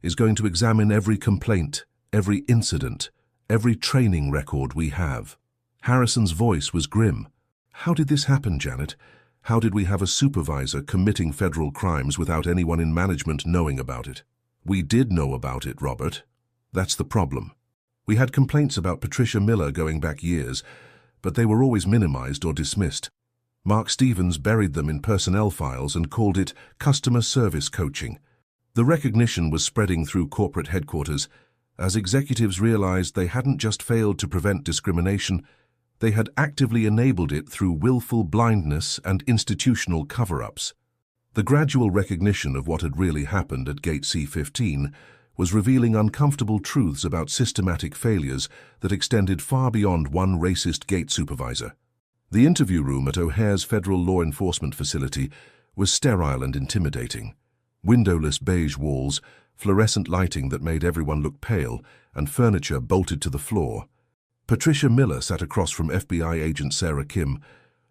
is going to examine every complaint, every incident, every training record we have." Harrison's voice was grim. "How did this happen, Janet? How did we have a supervisor committing federal crimes without anyone in management knowing about it?" "We did know about it, Robert. That's the problem. We had complaints about Patricia Miller going back years, but they were always minimized or dismissed. Mark Stevens buried them in personnel files and called it customer service coaching. The recognition was spreading through corporate headquarters as executives realized they hadn't just failed to prevent discrimination, they had actively enabled it through willful blindness and institutional cover-ups. The gradual recognition of what had really happened at Gate C-15 was revealing uncomfortable truths about systematic failures that extended far beyond one racist gate supervisor. The interview room at O'Hare's federal law enforcement facility was sterile and intimidating. Windowless beige walls, fluorescent lighting that made everyone look pale, and furniture bolted to the floor. Patricia Miller sat across from FBI agent Sarah Kim,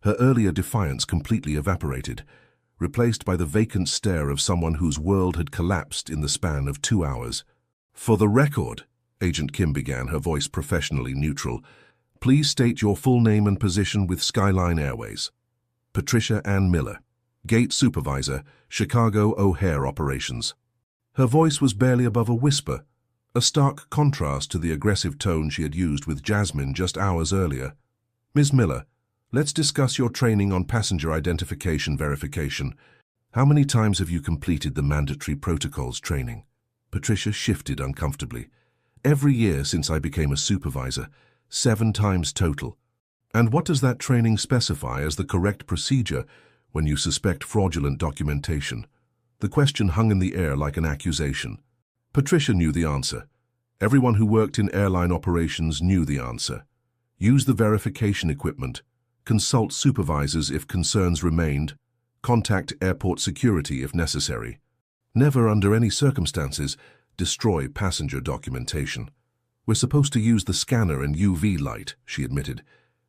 her earlier defiance completely evaporated, replaced by the vacant stare of someone whose world had collapsed in the span of 2 hours. "For the record," Agent Kim began, her voice professionally neutral, "please state your full name and position with Skyline Airways." "Patricia Ann Miller, Gate Supervisor, Chicago O'Hare Operations." Her voice was barely above a whisper, a stark contrast to the aggressive tone she had used with Jasmine just hours earlier. "Ms. Miller, let's discuss your training on passenger identification verification. How many times have you completed the mandatory protocols training?" Patricia shifted uncomfortably. "Every year since I became a supervisor, 7 times total." "And what does that training specify as the correct procedure when you suspect fraudulent documentation?" The question hung in the air like an accusation. Patricia knew the answer. Everyone who worked in airline operations knew the answer. Use the verification equipment. Consult supervisors if concerns remained. Contact airport security if necessary. Never, under any circumstances, destroy passenger documentation. "We're supposed to use the scanner and UV light," she admitted.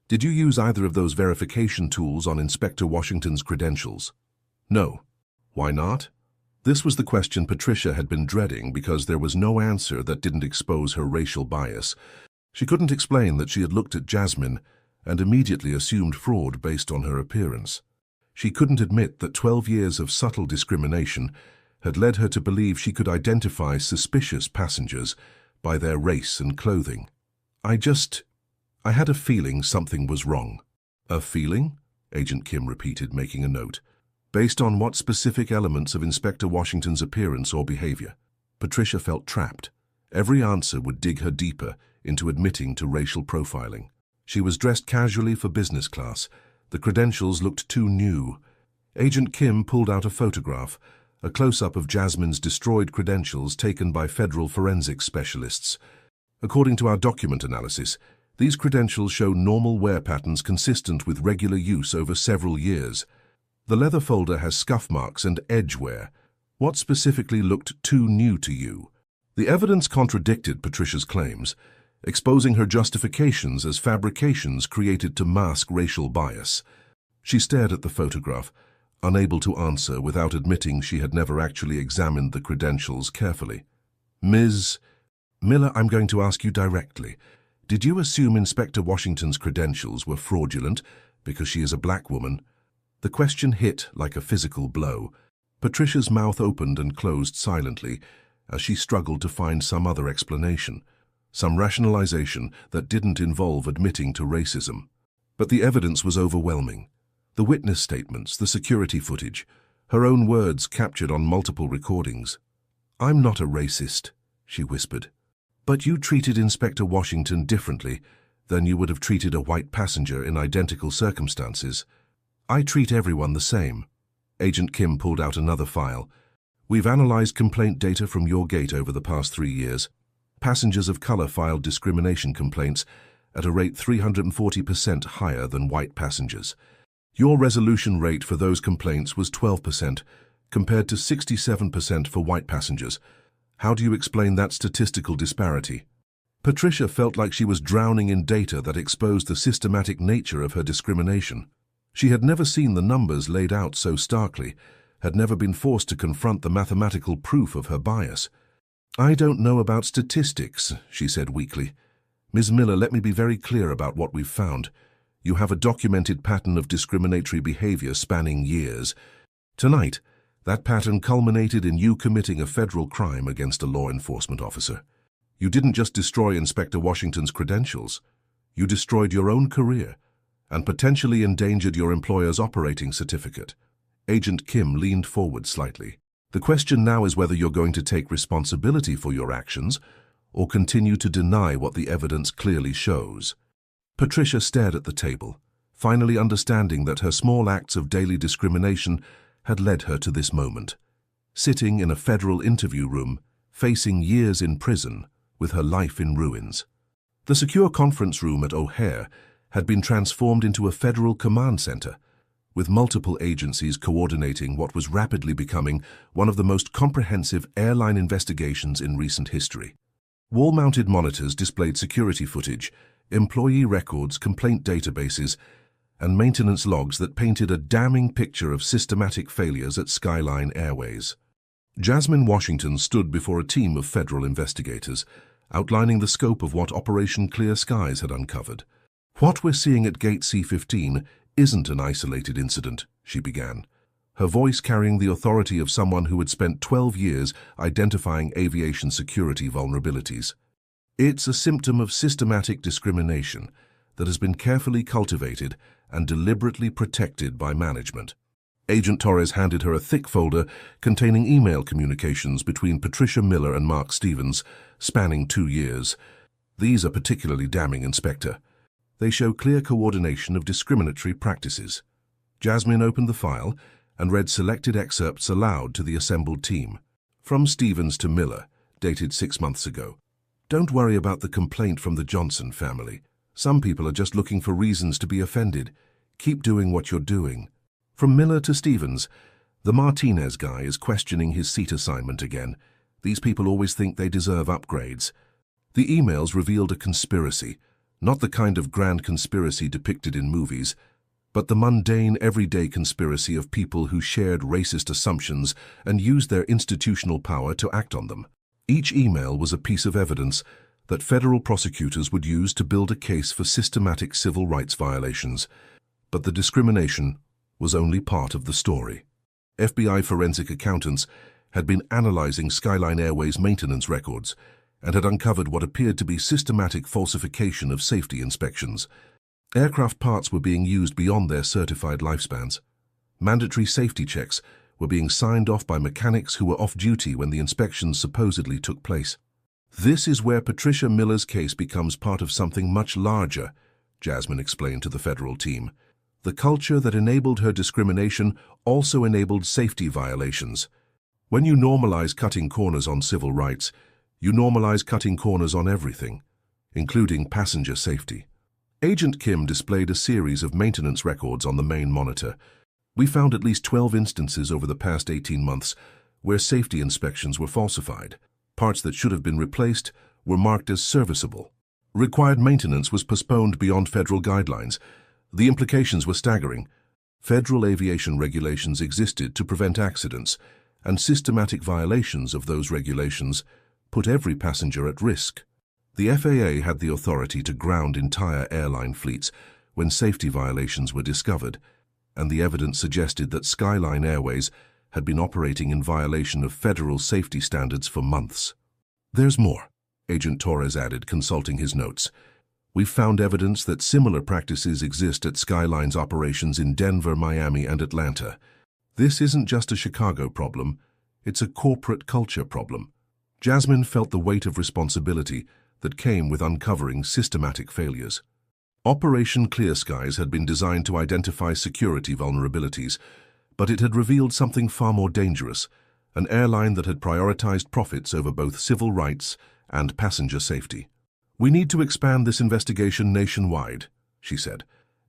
"Did you use either of those verification tools on Inspector Washington's credentials?" "No." "Why not?" This was the question Patricia had been dreading because there was no answer that didn't expose her racial bias. She couldn't explain that she had looked at Jasmine and immediately assumed fraud based on her appearance. She couldn't admit that 12 years of subtle discrimination had led her to believe she could identify suspicious passengers by their race and clothing. I had a feeling something was wrong." "A feeling?" Agent Kim repeated, making a note. "Based on what specific elements of Inspector Washington's appearance or behavior?" Patricia felt trapped. Every answer would dig her deeper into admitting to racial profiling. She was dressed casually for business class. The credentials looked too new. Agent Kim pulled out a photograph, a close-up of Jasmine's destroyed credentials taken by federal forensics specialists. "According to our document analysis, these credentials show normal wear patterns consistent with regular use over several years. The leather folder has scuff marks and edge wear. What specifically looked too new to you?" The evidence contradicted Patricia's claims, exposing her justifications as fabrications created to mask racial bias. She stared at the photograph, unable to answer without admitting she had never actually examined the credentials carefully. "Ms. Miller, I'm going to ask you directly. Did you assume Inspector Washington's credentials were fraudulent because she is a black woman? The question hit like a physical blow. Patricia's mouth opened and closed silently as she struggled to find some other explanation, some rationalization that didn't involve admitting to racism. But the evidence was overwhelming. The witness statements, the security footage, her own words captured on multiple recordings. "I'm not a racist," she whispered. "But you treated Inspector Washington differently than you would have treated a white passenger in identical circumstances. I treat everyone the same." Agent Kim pulled out another file. "We've analyzed complaint data from your gate over the past 3 years. Passengers of color filed discrimination complaints at a rate 340% higher than white passengers. Your resolution rate for those complaints was 12%, compared to 67% for white passengers. How do you explain that statistical disparity?" Patricia felt like she was drowning in data that exposed the systematic nature of her discrimination. She had never seen the numbers laid out so starkly, had never been forced to confront the mathematical proof of her bias. "I don't know about statistics," she said weakly. "Ms. Miller, let me be very clear about what we've found. You have a documented pattern of discriminatory behavior spanning years. Tonight, that pattern culminated in you committing a federal crime against a law enforcement officer. You didn't just destroy Inspector Washington's credentials. You destroyed your own career and potentially endangered your employer's operating certificate." Agent Kim leaned forward slightly. "The question now is whether you're going to take responsibility for your actions or continue to deny what the evidence clearly shows." Patricia stared at the table, finally understanding that her small acts of daily discrimination had led her to this moment. Sitting in a federal interview room, facing years in prison, with her life in ruins. The secure conference room at O'Hare had been transformed into a federal command center, with multiple agencies coordinating what was rapidly becoming one of the most comprehensive airline investigations in recent history. Wall-mounted monitors displayed security footage, employee records, complaint databases, and maintenance logs that painted a damning picture of systematic failures at Skyline Airways. Jasmine Washington stood before a team of federal investigators, outlining the scope of what Operation Clear Skies had uncovered. "What we're seeing at Gate C-15 isn't an isolated incident," she began, her voice carrying the authority of someone who had spent 12 years identifying aviation security vulnerabilities. "It's a symptom of systematic discrimination that has been carefully cultivated and deliberately protected by management." Agent Torres handed her a thick folder containing email communications between Patricia Miller and Mark Stevens, spanning 2 years. "These are particularly damning, Inspector. They show clear coordination of discriminatory practices." Jasmine opened the file and read selected excerpts aloud to the assembled team. "From Stevens to Miller, dated 6 months ago. Don't worry about the complaint from the Johnson family. Some people are just looking for reasons to be offended. Keep doing what you're doing." From Miller to Stevens, "The Martinez guy is questioning his seat assignment again. These people always think they deserve upgrades." The emails revealed a conspiracy, not the kind of grand conspiracy depicted in movies, but the mundane, everyday conspiracy of people who shared racist assumptions and used their institutional power to act on them. Each email was a piece of evidence that federal prosecutors would use to build a case for systematic civil rights violations, but the discrimination was only part of the story. FBI forensic accountants had been analyzing Skyline Airways maintenance records and had uncovered what appeared to be systematic falsification of safety inspections. Aircraft parts were being used beyond their certified lifespans. Mandatory safety checks were being signed off by mechanics who were off duty when the inspections supposedly took place. "This is where Patricia Miller's case becomes part of something much larger," Jasmine explained to the federal team. "The culture that enabled her discrimination also enabled safety violations. When you normalize cutting corners on civil rights, you normalize cutting corners on everything, including passenger safety." Agent Kim displayed a series of maintenance records on the main monitor. "We found at least 12 instances over the past 18 months where safety inspections were falsified. Parts that should have been replaced were marked as serviceable. Required maintenance was postponed beyond federal guidelines. The implications were staggering. Federal aviation regulations existed to prevent accidents, and systematic violations of those regulations put every passenger at risk." The FAA had the authority to ground entire airline fleets when safety violations were discovered, and the evidence suggested that Skyline Airways had been operating in violation of federal safety standards for months. "There's more," Agent Torres added, consulting his notes. "We've found evidence that similar practices exist at Skyline's operations in Denver, Miami, and Atlanta. This isn't just a Chicago problem, it's a corporate culture problem." Jasmine felt the weight of responsibility that came with uncovering systematic failures. Operation Clear Skies had been designed to identify security vulnerabilities, but it had revealed something far more dangerous, an airline that had prioritized profits over both civil rights and passenger safety. "We need to expand this investigation nationwide," she said.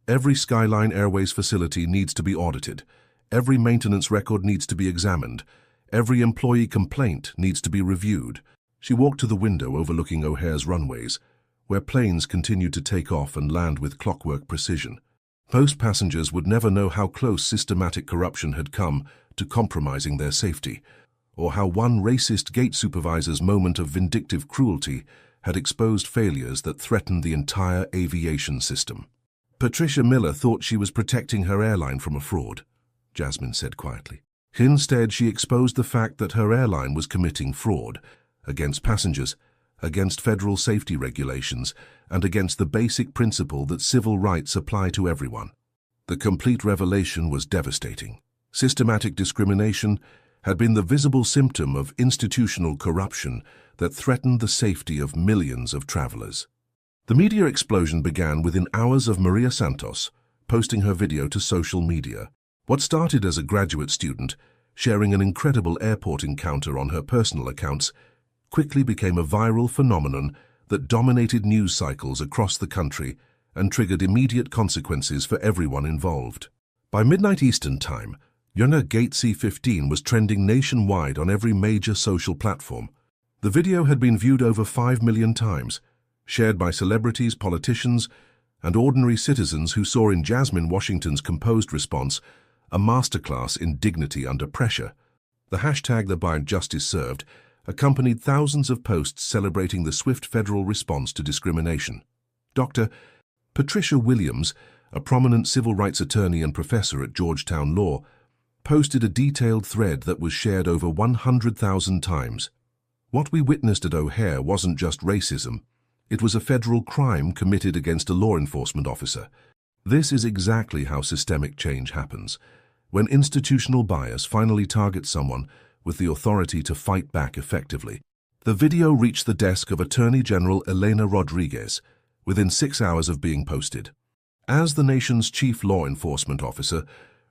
"Every Skyline Airways facility needs to be audited. Every maintenance record needs to be examined. Every employee complaint needs to be reviewed." She walked to the window overlooking O'Hare's runways, where planes continued to take off and land with clockwork precision. Most passengers would never know how close systematic corruption had come to compromising their safety, or how one racist gate supervisor's moment of vindictive cruelty had exposed failures that threatened the entire aviation system. "Patricia Miller thought she was protecting her airline from a fraud," Jasmine said quietly. "Instead, she exposed the fact that her airline was committing fraud against passengers, against federal safety regulations, and against the basic principle that civil rights apply to everyone." The complete revelation was devastating. Systematic discrimination had been the visible symptom of institutional corruption that threatened the safety of millions of travelers. The media explosion began within hours of Maria Santos posting her video to social media. What started as a graduate student sharing an incredible airport encounter on her personal accounts quickly became a viral phenomenon that dominated news cycles across the country and triggered immediate consequences for everyone involved. By midnight Eastern Time, Younger Gate C-15 was trending nationwide on every major social platform. The video had been viewed over 5 million times, shared by celebrities, politicians, and ordinary citizens who saw in Jasmine Washington's composed response a masterclass in dignity under pressure. The hashtag "The By Justice Served" accompanied thousands of posts celebrating the swift federal response to discrimination. Dr. Patricia Williams, a prominent civil rights attorney and professor at Georgetown Law, posted a detailed thread that was shared over 100,000 times. What we witnessed at O'Hare wasn't just racism. It was a federal crime committed against a law enforcement officer. This is exactly how systemic change happens, when institutional bias finally targets someone with the authority to fight back effectively. The video reached the desk of Attorney General Elena Rodriguez within 6 hours of being posted. As the nation's chief law enforcement officer,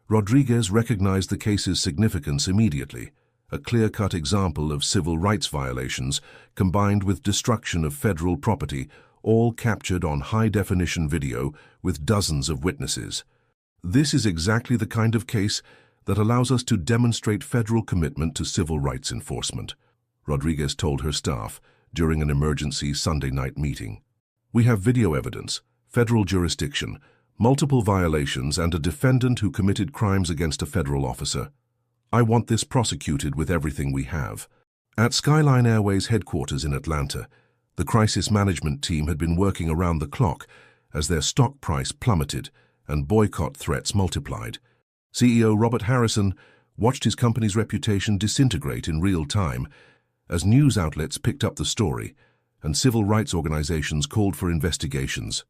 Rodriguez recognized the case's significance immediately, a clear-cut example of civil rights violations combined with destruction of federal property, all captured on high-definition video with dozens of witnesses. This is exactly the kind of case that allows us to demonstrate federal commitment to civil rights enforcement, Rodriguez told her staff during an emergency Sunday night meeting. "We have video evidence, federal jurisdiction, multiple violations, and a defendant who committed crimes against a federal officer. I want this prosecuted with everything we have." At Skyline Airways headquarters in Atlanta, the crisis management team had been working around the clock as their stock price plummeted and boycott threats multiplied. CEO Robert Harrison watched his company's reputation disintegrate in real time as news outlets picked up the story and civil rights organizations called for investigations.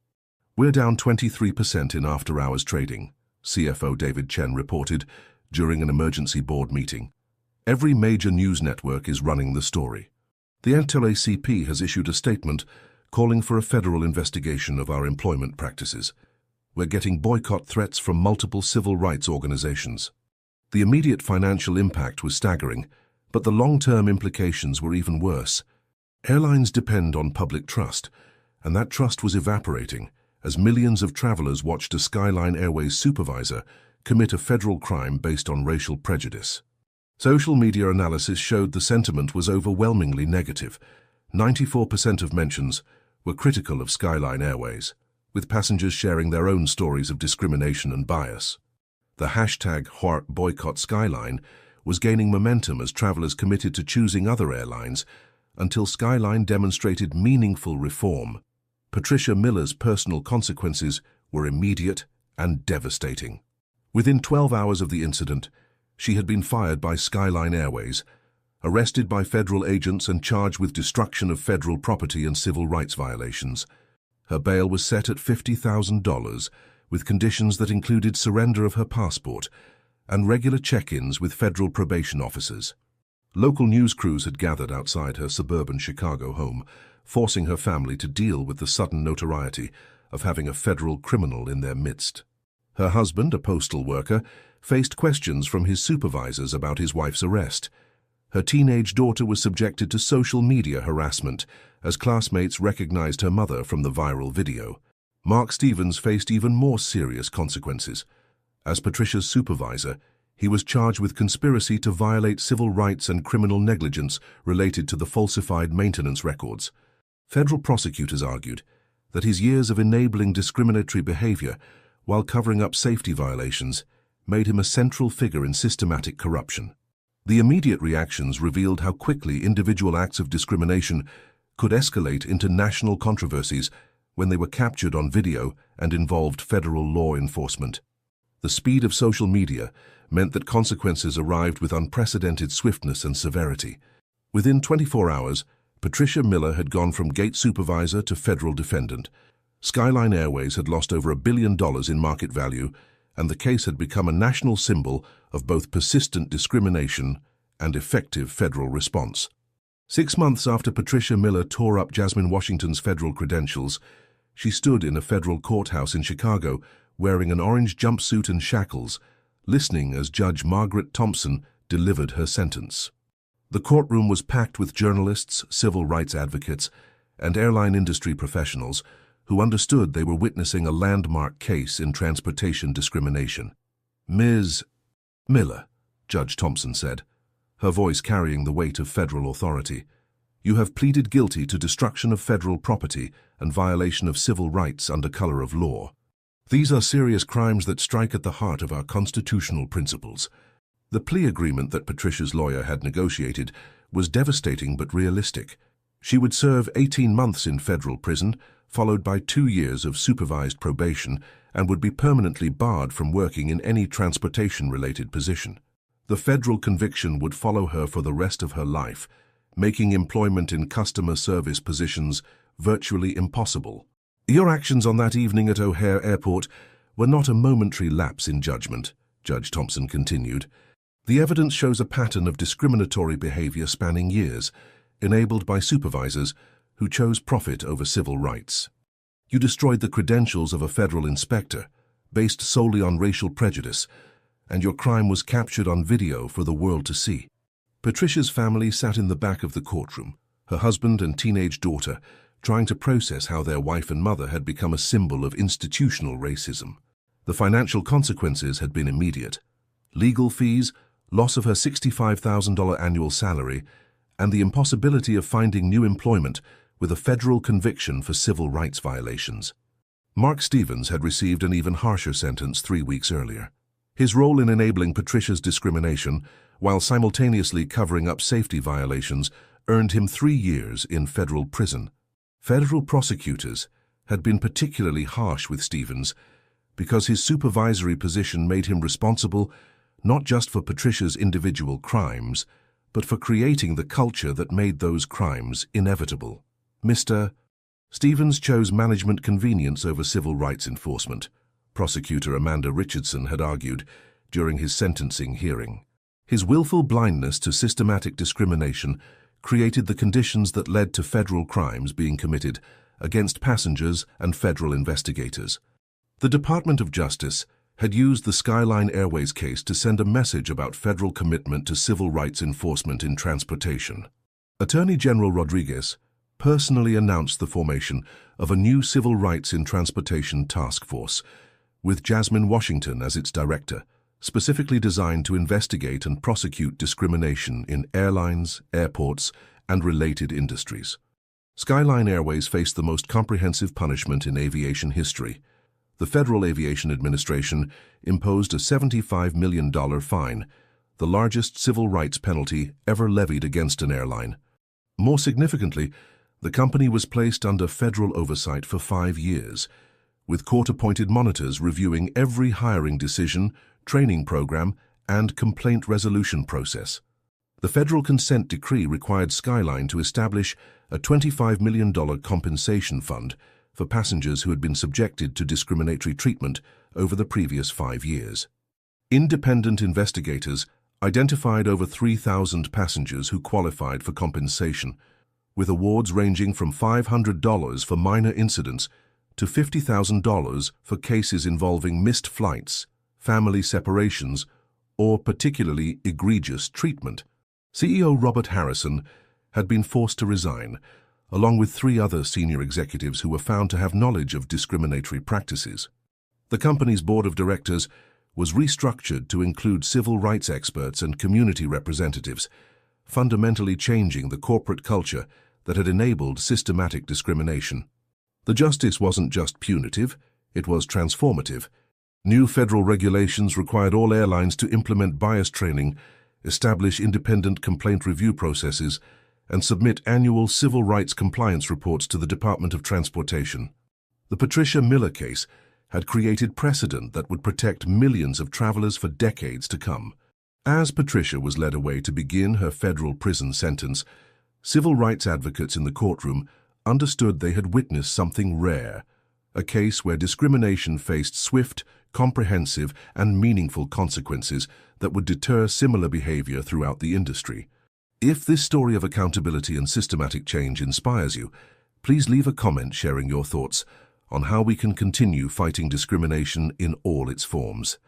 "We're down 23% in after-hours trading," CFO David Chen reported during an emergency board meeting. "Every major news network is running the story." The NAACP has issued a statement calling for a federal investigation of our employment practices. "We're getting boycott threats from multiple civil rights organizations." The immediate financial impact was staggering, but the long-term implications were even worse. Airlines depend on public trust, and that trust was evaporating as millions of travelers watched a Skyline Airways supervisor commit a federal crime based on racial prejudice. Social media analysis showed the sentiment was overwhelmingly negative. 94% of mentions were critical of Skyline Airways, with passengers sharing their own stories of discrimination and bias. The hashtag #BoycottSkyline was gaining momentum as travelers committed to choosing other airlines, until Skyline demonstrated meaningful reform. Patricia Miller's personal consequences were immediate and devastating. Within 12 hours of the incident, she had been fired by Skyline Airways, arrested by federal agents and charged with destruction of federal property and civil rights violations. Her bail was set at $50,000, with conditions that included surrender of her passport and regular check-ins with federal probation officers. Local news crews had gathered outside her suburban Chicago home, forcing her family to deal with the sudden notoriety of having a federal criminal in their midst. Her husband, a postal worker, faced questions from his supervisors about his wife's arrest. Her teenage daughter was subjected to social media harassment as classmates recognized her mother from the viral video. Mark Stevens faced even more serious consequences. As Patricia's supervisor, he was charged with conspiracy to violate civil rights and criminal negligence related to the falsified maintenance records. Federal prosecutors argued that his years of enabling discriminatory behavior while covering up safety violations made him a central figure in systematic corruption. The immediate reactions revealed how quickly individual acts of discrimination could escalate into national controversies when they were captured on video and involved federal law enforcement. The speed of social media meant that consequences arrived with unprecedented swiftness and severity. Within 24 hours, Patricia Miller had gone from gate supervisor to federal defendant. Skyline Airways had lost over $1 billion in market value, and the case had become a national symbol of both persistent discrimination and effective federal response. 6 months after Patricia Miller tore up Jasmine Washington's federal credentials, she stood in a federal courthouse in Chicago wearing an orange jumpsuit and shackles, listening as Judge Margaret Thompson delivered her sentence. The courtroom was packed with journalists, civil rights advocates, and airline industry professionals who understood they were witnessing a landmark case in transportation discrimination. "Ms. Miller," Judge Thompson said, her voice carrying the weight of federal authority, "you have pleaded guilty to destruction of federal property and violation of civil rights under color of law. These are serious crimes that strike at the heart of our constitutional principles." The plea agreement that Patricia's lawyer had negotiated was devastating but realistic. She would serve 18 months in federal prison, followed by 2 years of supervised probation, and would be permanently barred from working in any transportation-related position. The federal conviction would follow her for the rest of her life, making employment in customer service positions virtually impossible. "Your actions on that evening at O'Hare Airport were not a momentary lapse in judgment," Judge Thompson continued. "The evidence shows a pattern of discriminatory behavior spanning years, enabled by supervisors who chose profit over civil rights. You destroyed the credentials of a federal inspector, based solely on racial prejudice, and your crime was captured on video for the world to see." Patricia's family sat in the back of the courtroom, her husband and teenage daughter trying to process how their wife and mother had become a symbol of institutional racism. The financial consequences had been immediate. Legal fees, loss of her $65,000 annual salary, and the impossibility of finding new employment with a federal conviction for civil rights violations. Mark Stevens had received an even harsher sentence 3 weeks earlier. His role in enabling Patricia's discrimination, while simultaneously covering up safety violations, earned him 3 years in federal prison. Federal prosecutors had been particularly harsh with Stevens because his supervisory position made him responsible not just for Patricia's individual crimes, but for creating the culture that made those crimes inevitable. Mr. Stevens chose management convenience over civil rights enforcement, prosecutor Amanda Richardson had argued during his sentencing hearing. His willful blindness to systematic discrimination created the conditions that led to federal crimes being committed against passengers and federal investigators. The Department of Justice had used the Skyline Airways case to send a message about federal commitment to civil rights enforcement in transportation. Attorney General Rodriguez personally announced the formation of a new Civil Rights in Transportation Task Force, with Jasmine Washington as its director, specifically designed to investigate and prosecute discrimination in airlines, airports, and related industries. Skyline Airways faced the most comprehensive punishment in aviation history. The Federal Aviation Administration imposed a $75 million fine, the largest civil rights penalty ever levied against an airline. More significantly, the company was placed under federal oversight for 5 years, with court-appointed monitors reviewing every hiring decision, training program, and complaint resolution process. The federal consent decree required Skyline to establish a $25 million compensation fund for passengers who had been subjected to discriminatory treatment over the previous 5 years. Independent investigators identified over 3,000 passengers who qualified for compensation, with awards ranging from $500 for minor incidents to $50,000 for cases involving missed flights, family separations, or particularly egregious treatment. CEO Robert Harrison had been forced to resign, along with 3 other senior executives who were found to have knowledge of discriminatory practices. The company's board of directors was restructured to include civil rights experts and community representatives, fundamentally changing the corporate culture that had enabled systematic discrimination. The justice wasn't just punitive, it was transformative. New federal regulations required all airlines to implement bias training, establish independent complaint review processes, and submit annual civil rights compliance reports to the Department of Transportation. The Patricia Miller case had created precedent that would protect millions of travelers for decades to come. As Patricia was led away to begin her federal prison sentence, civil rights advocates in the courtroom understood they had witnessed something rare, a case where discrimination faced swift, comprehensive, and meaningful consequences that would deter similar behavior throughout the industry. If this story of accountability and systematic change inspires you, please leave a comment sharing your thoughts on how we can continue fighting discrimination in all its forms.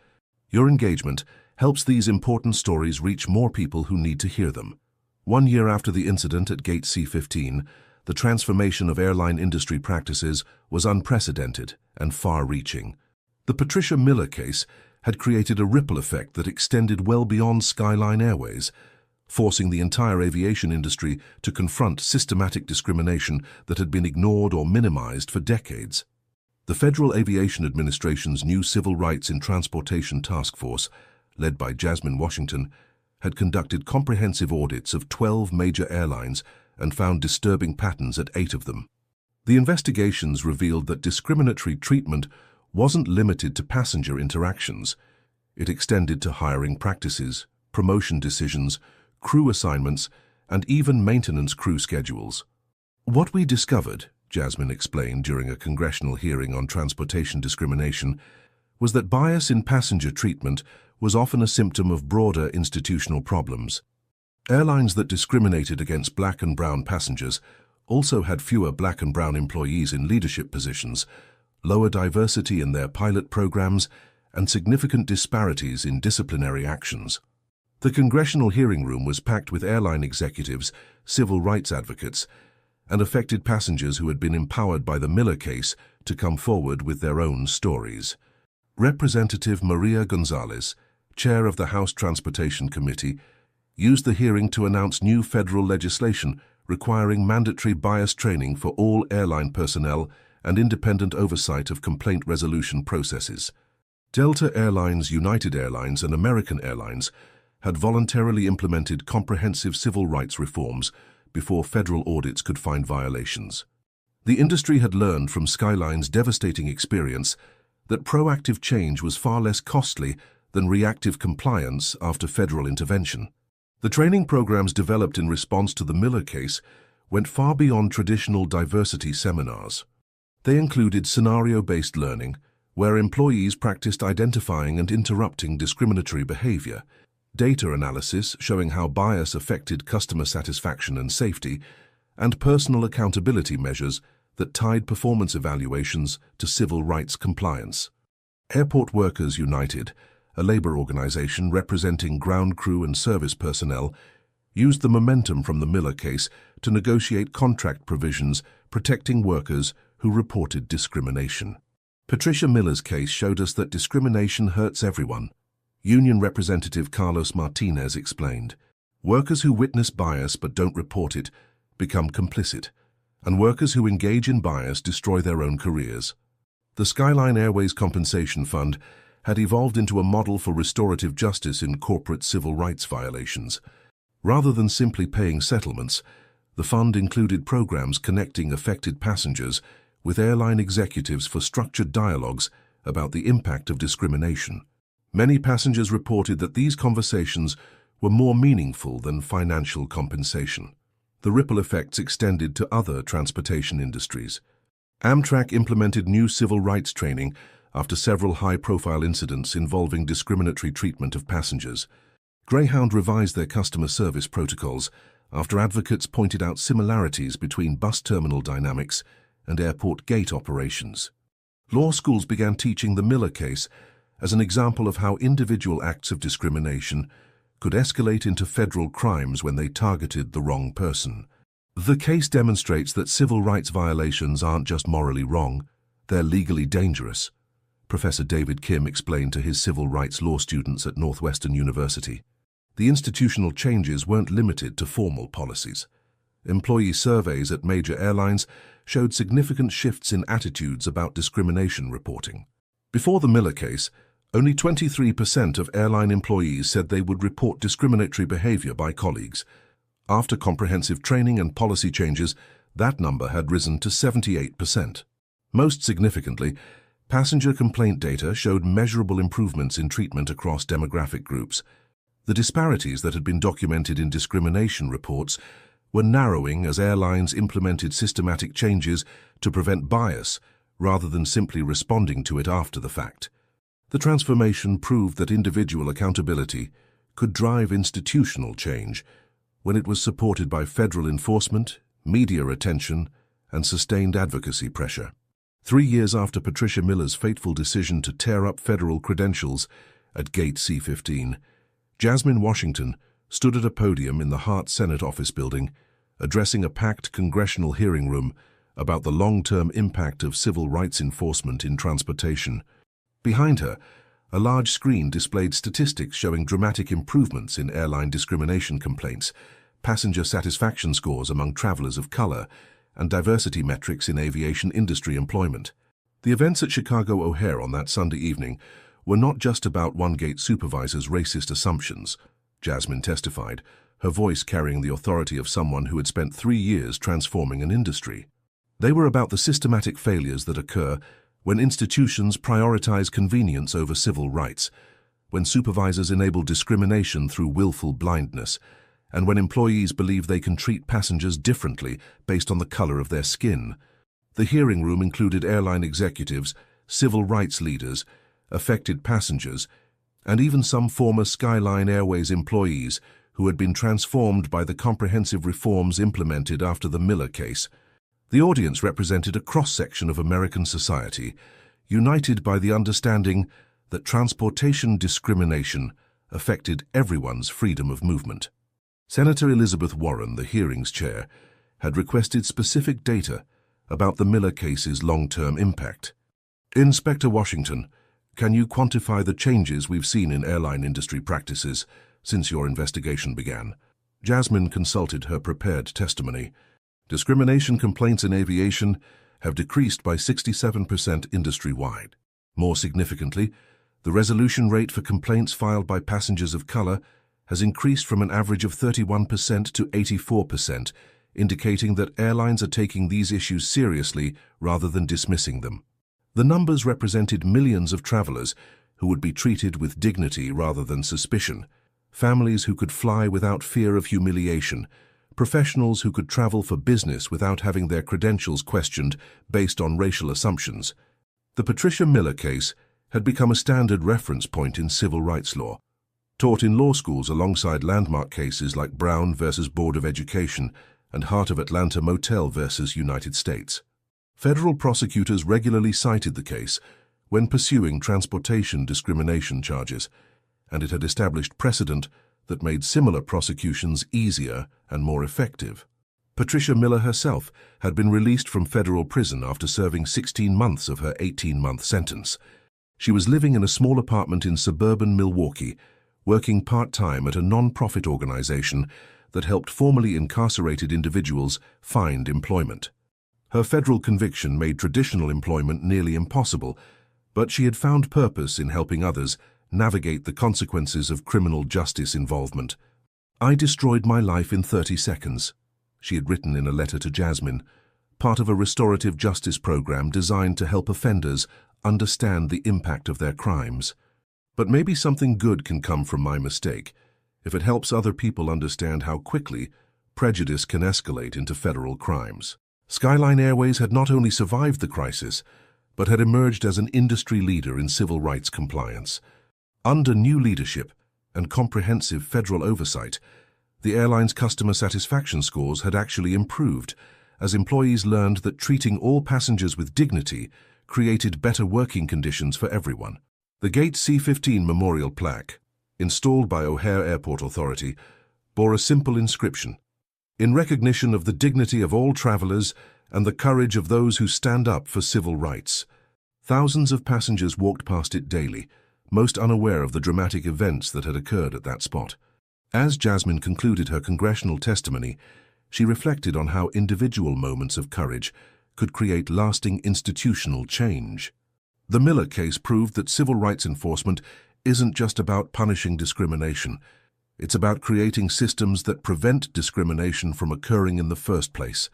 Your engagement helps these important stories reach more people who need to hear them. 1 year after the incident at Gate C-15, the transformation of airline industry practices was unprecedented and far-reaching. The Patricia Miller case had created a ripple effect that extended well beyond Skyline Airways, forcing the entire aviation industry to confront systematic discrimination that had been ignored or minimized for decades. The Federal Aviation Administration's new Civil Rights in Transportation Task Force, led by Jasmine Washington, had conducted comprehensive audits of 12 major airlines and found disturbing patterns at 8 of them. The investigations revealed that discriminatory treatment wasn't limited to passenger interactions. It extended to hiring practices, promotion decisions, crew assignments, and even maintenance crew schedules. What we discovered, Jasmine explained during a congressional hearing on transportation discrimination, was that bias in passenger treatment was often a symptom of broader institutional problems. Airlines that discriminated against black and brown passengers also had fewer black and brown employees in leadership positions, lower diversity in their pilot programs, and significant disparities in disciplinary actions. The congressional hearing room was packed with airline executives, civil rights advocates, and affected passengers who had been empowered by the Miller case to come forward with their own stories. Representative Maria Gonzalez, chair of the House Transportation Committee, used the hearing to announce new federal legislation requiring mandatory bias training for all airline personnel and independent oversight of complaint resolution processes. Delta Airlines, United Airlines, and American Airlines had voluntarily implemented comprehensive civil rights reforms before federal audits could find violations. The industry had learned from Skyline's devastating experience that proactive change was far less costly than reactive compliance after federal intervention. The training programs developed in response to the Miller case went far beyond traditional diversity seminars. They included scenario-based learning, where employees practiced identifying and interrupting discriminatory behavior, data analysis showing how bias affected customer satisfaction and safety, and personal accountability measures that tied performance evaluations to civil rights compliance. Airport Workers United, a labor organization representing ground crew and service personnel, used the momentum from the Miller case to negotiate contract provisions protecting workers who reported discrimination. Patricia Miller's case showed us that discrimination hurts everyone. Union Representative Carlos Martinez explained, "Workers who witness bias but don't report it become complicit, and workers who engage in bias destroy their own careers." The Skyline Airways Compensation Fund had evolved into a model for restorative justice in corporate civil rights violations. Rather than simply paying settlements, The fund included programs connecting affected passengers with airline executives for structured dialogues about the impact of discrimination. Many passengers reported that these conversations were more meaningful than financial compensation. The ripple effects extended to other transportation industries. Amtrak implemented new civil rights training after several high-profile incidents involving discriminatory treatment of passengers. Greyhound revised their customer service protocols after advocates pointed out similarities between bus terminal dynamics and airport gate operations. Law schools began teaching the Miller case as an example of how individual acts of discrimination could escalate into federal crimes when they targeted the wrong person. The case demonstrates that civil rights violations aren't just morally wrong, they're legally dangerous, Professor David Kim explained to his civil rights law students at Northwestern University. The institutional changes weren't limited to formal policies. Employee surveys at major airlines showed significant shifts in attitudes about discrimination reporting. Before the Miller case, only 23% of airline employees said they would report discriminatory behavior by colleagues. After comprehensive training and policy changes, that number had risen to 78%. Most significantly, passenger complaint data showed measurable improvements in treatment across demographic groups. The disparities that had been documented in discrimination reports were narrowing as airlines implemented systematic changes to prevent bias rather than simply responding to it after the fact. The transformation proved that individual accountability could drive institutional change when it was supported by federal enforcement, media attention, and sustained advocacy pressure. 3 years after Patricia Miller's fateful decision to tear up federal credentials at Gate C-15, Jasmine Washington stood at a podium in the Hart Senate office building, addressing a packed congressional hearing room about the long-term impact of civil rights enforcement in transportation. Behind her, a large screen displayed statistics showing dramatic improvements in airline discrimination complaints, passenger satisfaction scores among travelers of color, and diversity metrics in aviation industry employment. The events at Chicago O'Hare on that Sunday evening were not just about one gate supervisor's racist assumptions, Jasmine testified, her voice carrying the authority of someone who had spent 3 years transforming an industry. They were about the systematic failures that occur when institutions prioritize convenience over civil rights, when supervisors enable discrimination through willful blindness, and when employees believe they can treat passengers differently based on the color of their skin. The hearing room included airline executives, civil rights leaders, affected passengers, and even some former Skyline Airways employees who had been transformed by the comprehensive reforms implemented after the Miller case. The audience represented a cross-section of American society, united by the understanding that transportation discrimination affected everyone's freedom of movement. Senator Elizabeth Warren, the hearings chair, had requested specific data about the Miller case's long-term impact. Inspector Washington, can you quantify the changes we've seen in airline industry practices since your investigation began? Jasmine consulted her prepared testimony. Discrimination complaints in aviation have decreased by 67% industry-wide. More significantly, the resolution rate for complaints filed by passengers of color has increased from an average of 31% to 84%, indicating that airlines are taking these issues seriously rather than dismissing them. The numbers represented millions of travelers who would be treated with dignity rather than suspicion, families who could fly without fear of humiliation, professionals who could travel for business without having their credentials questioned based on racial assumptions. The Patricia Miller case had become a standard reference point in civil rights law, taught in law schools alongside landmark cases like Brown versus Board of Education and Heart of Atlanta Motel versus United States. Federal prosecutors regularly cited the case when pursuing transportation discrimination charges, and it had established precedent that made similar prosecutions easier and more effective. Patricia Miller herself had been released from federal prison after serving 16 months of her 18-month sentence. She was living in a small apartment in suburban Milwaukee, working part-time at a non-profit organization that helped formerly incarcerated individuals find employment. Her federal conviction made traditional employment nearly impossible, but she had found purpose in helping others navigate the consequences of criminal justice involvement. "I destroyed my life in 30 seconds, she had written in a letter to Jasmine, part of a restorative justice program designed to help offenders understand the impact of their crimes. But maybe something good can come from my mistake, if it helps other people understand how quickly prejudice can escalate into federal crimes. Skyline Airways had not only survived the crisis, but had emerged as an industry leader in civil rights compliance. Under new leadership and comprehensive federal oversight, the airline's customer satisfaction scores had actually improved, as employees learned that treating all passengers with dignity created better working conditions for everyone. The Gate C-15 memorial plaque, installed by O'Hare Airport Authority, bore a simple inscription: "In recognition of the dignity of all travelers and the courage of those who stand up for civil rights." Thousands of passengers walked past it daily, most unaware of the dramatic events that had occurred at that spot. As Jasmine concluded her congressional testimony, she reflected on how individual moments of courage could create lasting institutional change. The Miller case proved that civil rights enforcement isn't just about punishing discrimination. It's about creating systems that prevent discrimination from occurring in the first place.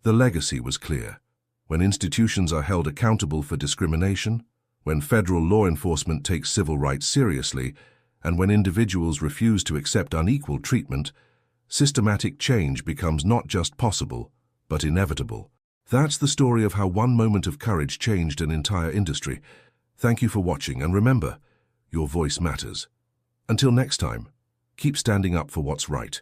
The legacy was clear. When institutions are held accountable for discrimination, when federal law enforcement takes civil rights seriously, and when individuals refuse to accept unequal treatment, systematic change becomes not just possible, but inevitable. That's the story of how one moment of courage changed an entire industry. Thank you for watching, and remember, your voice matters. Until next time, keep standing up for what's right.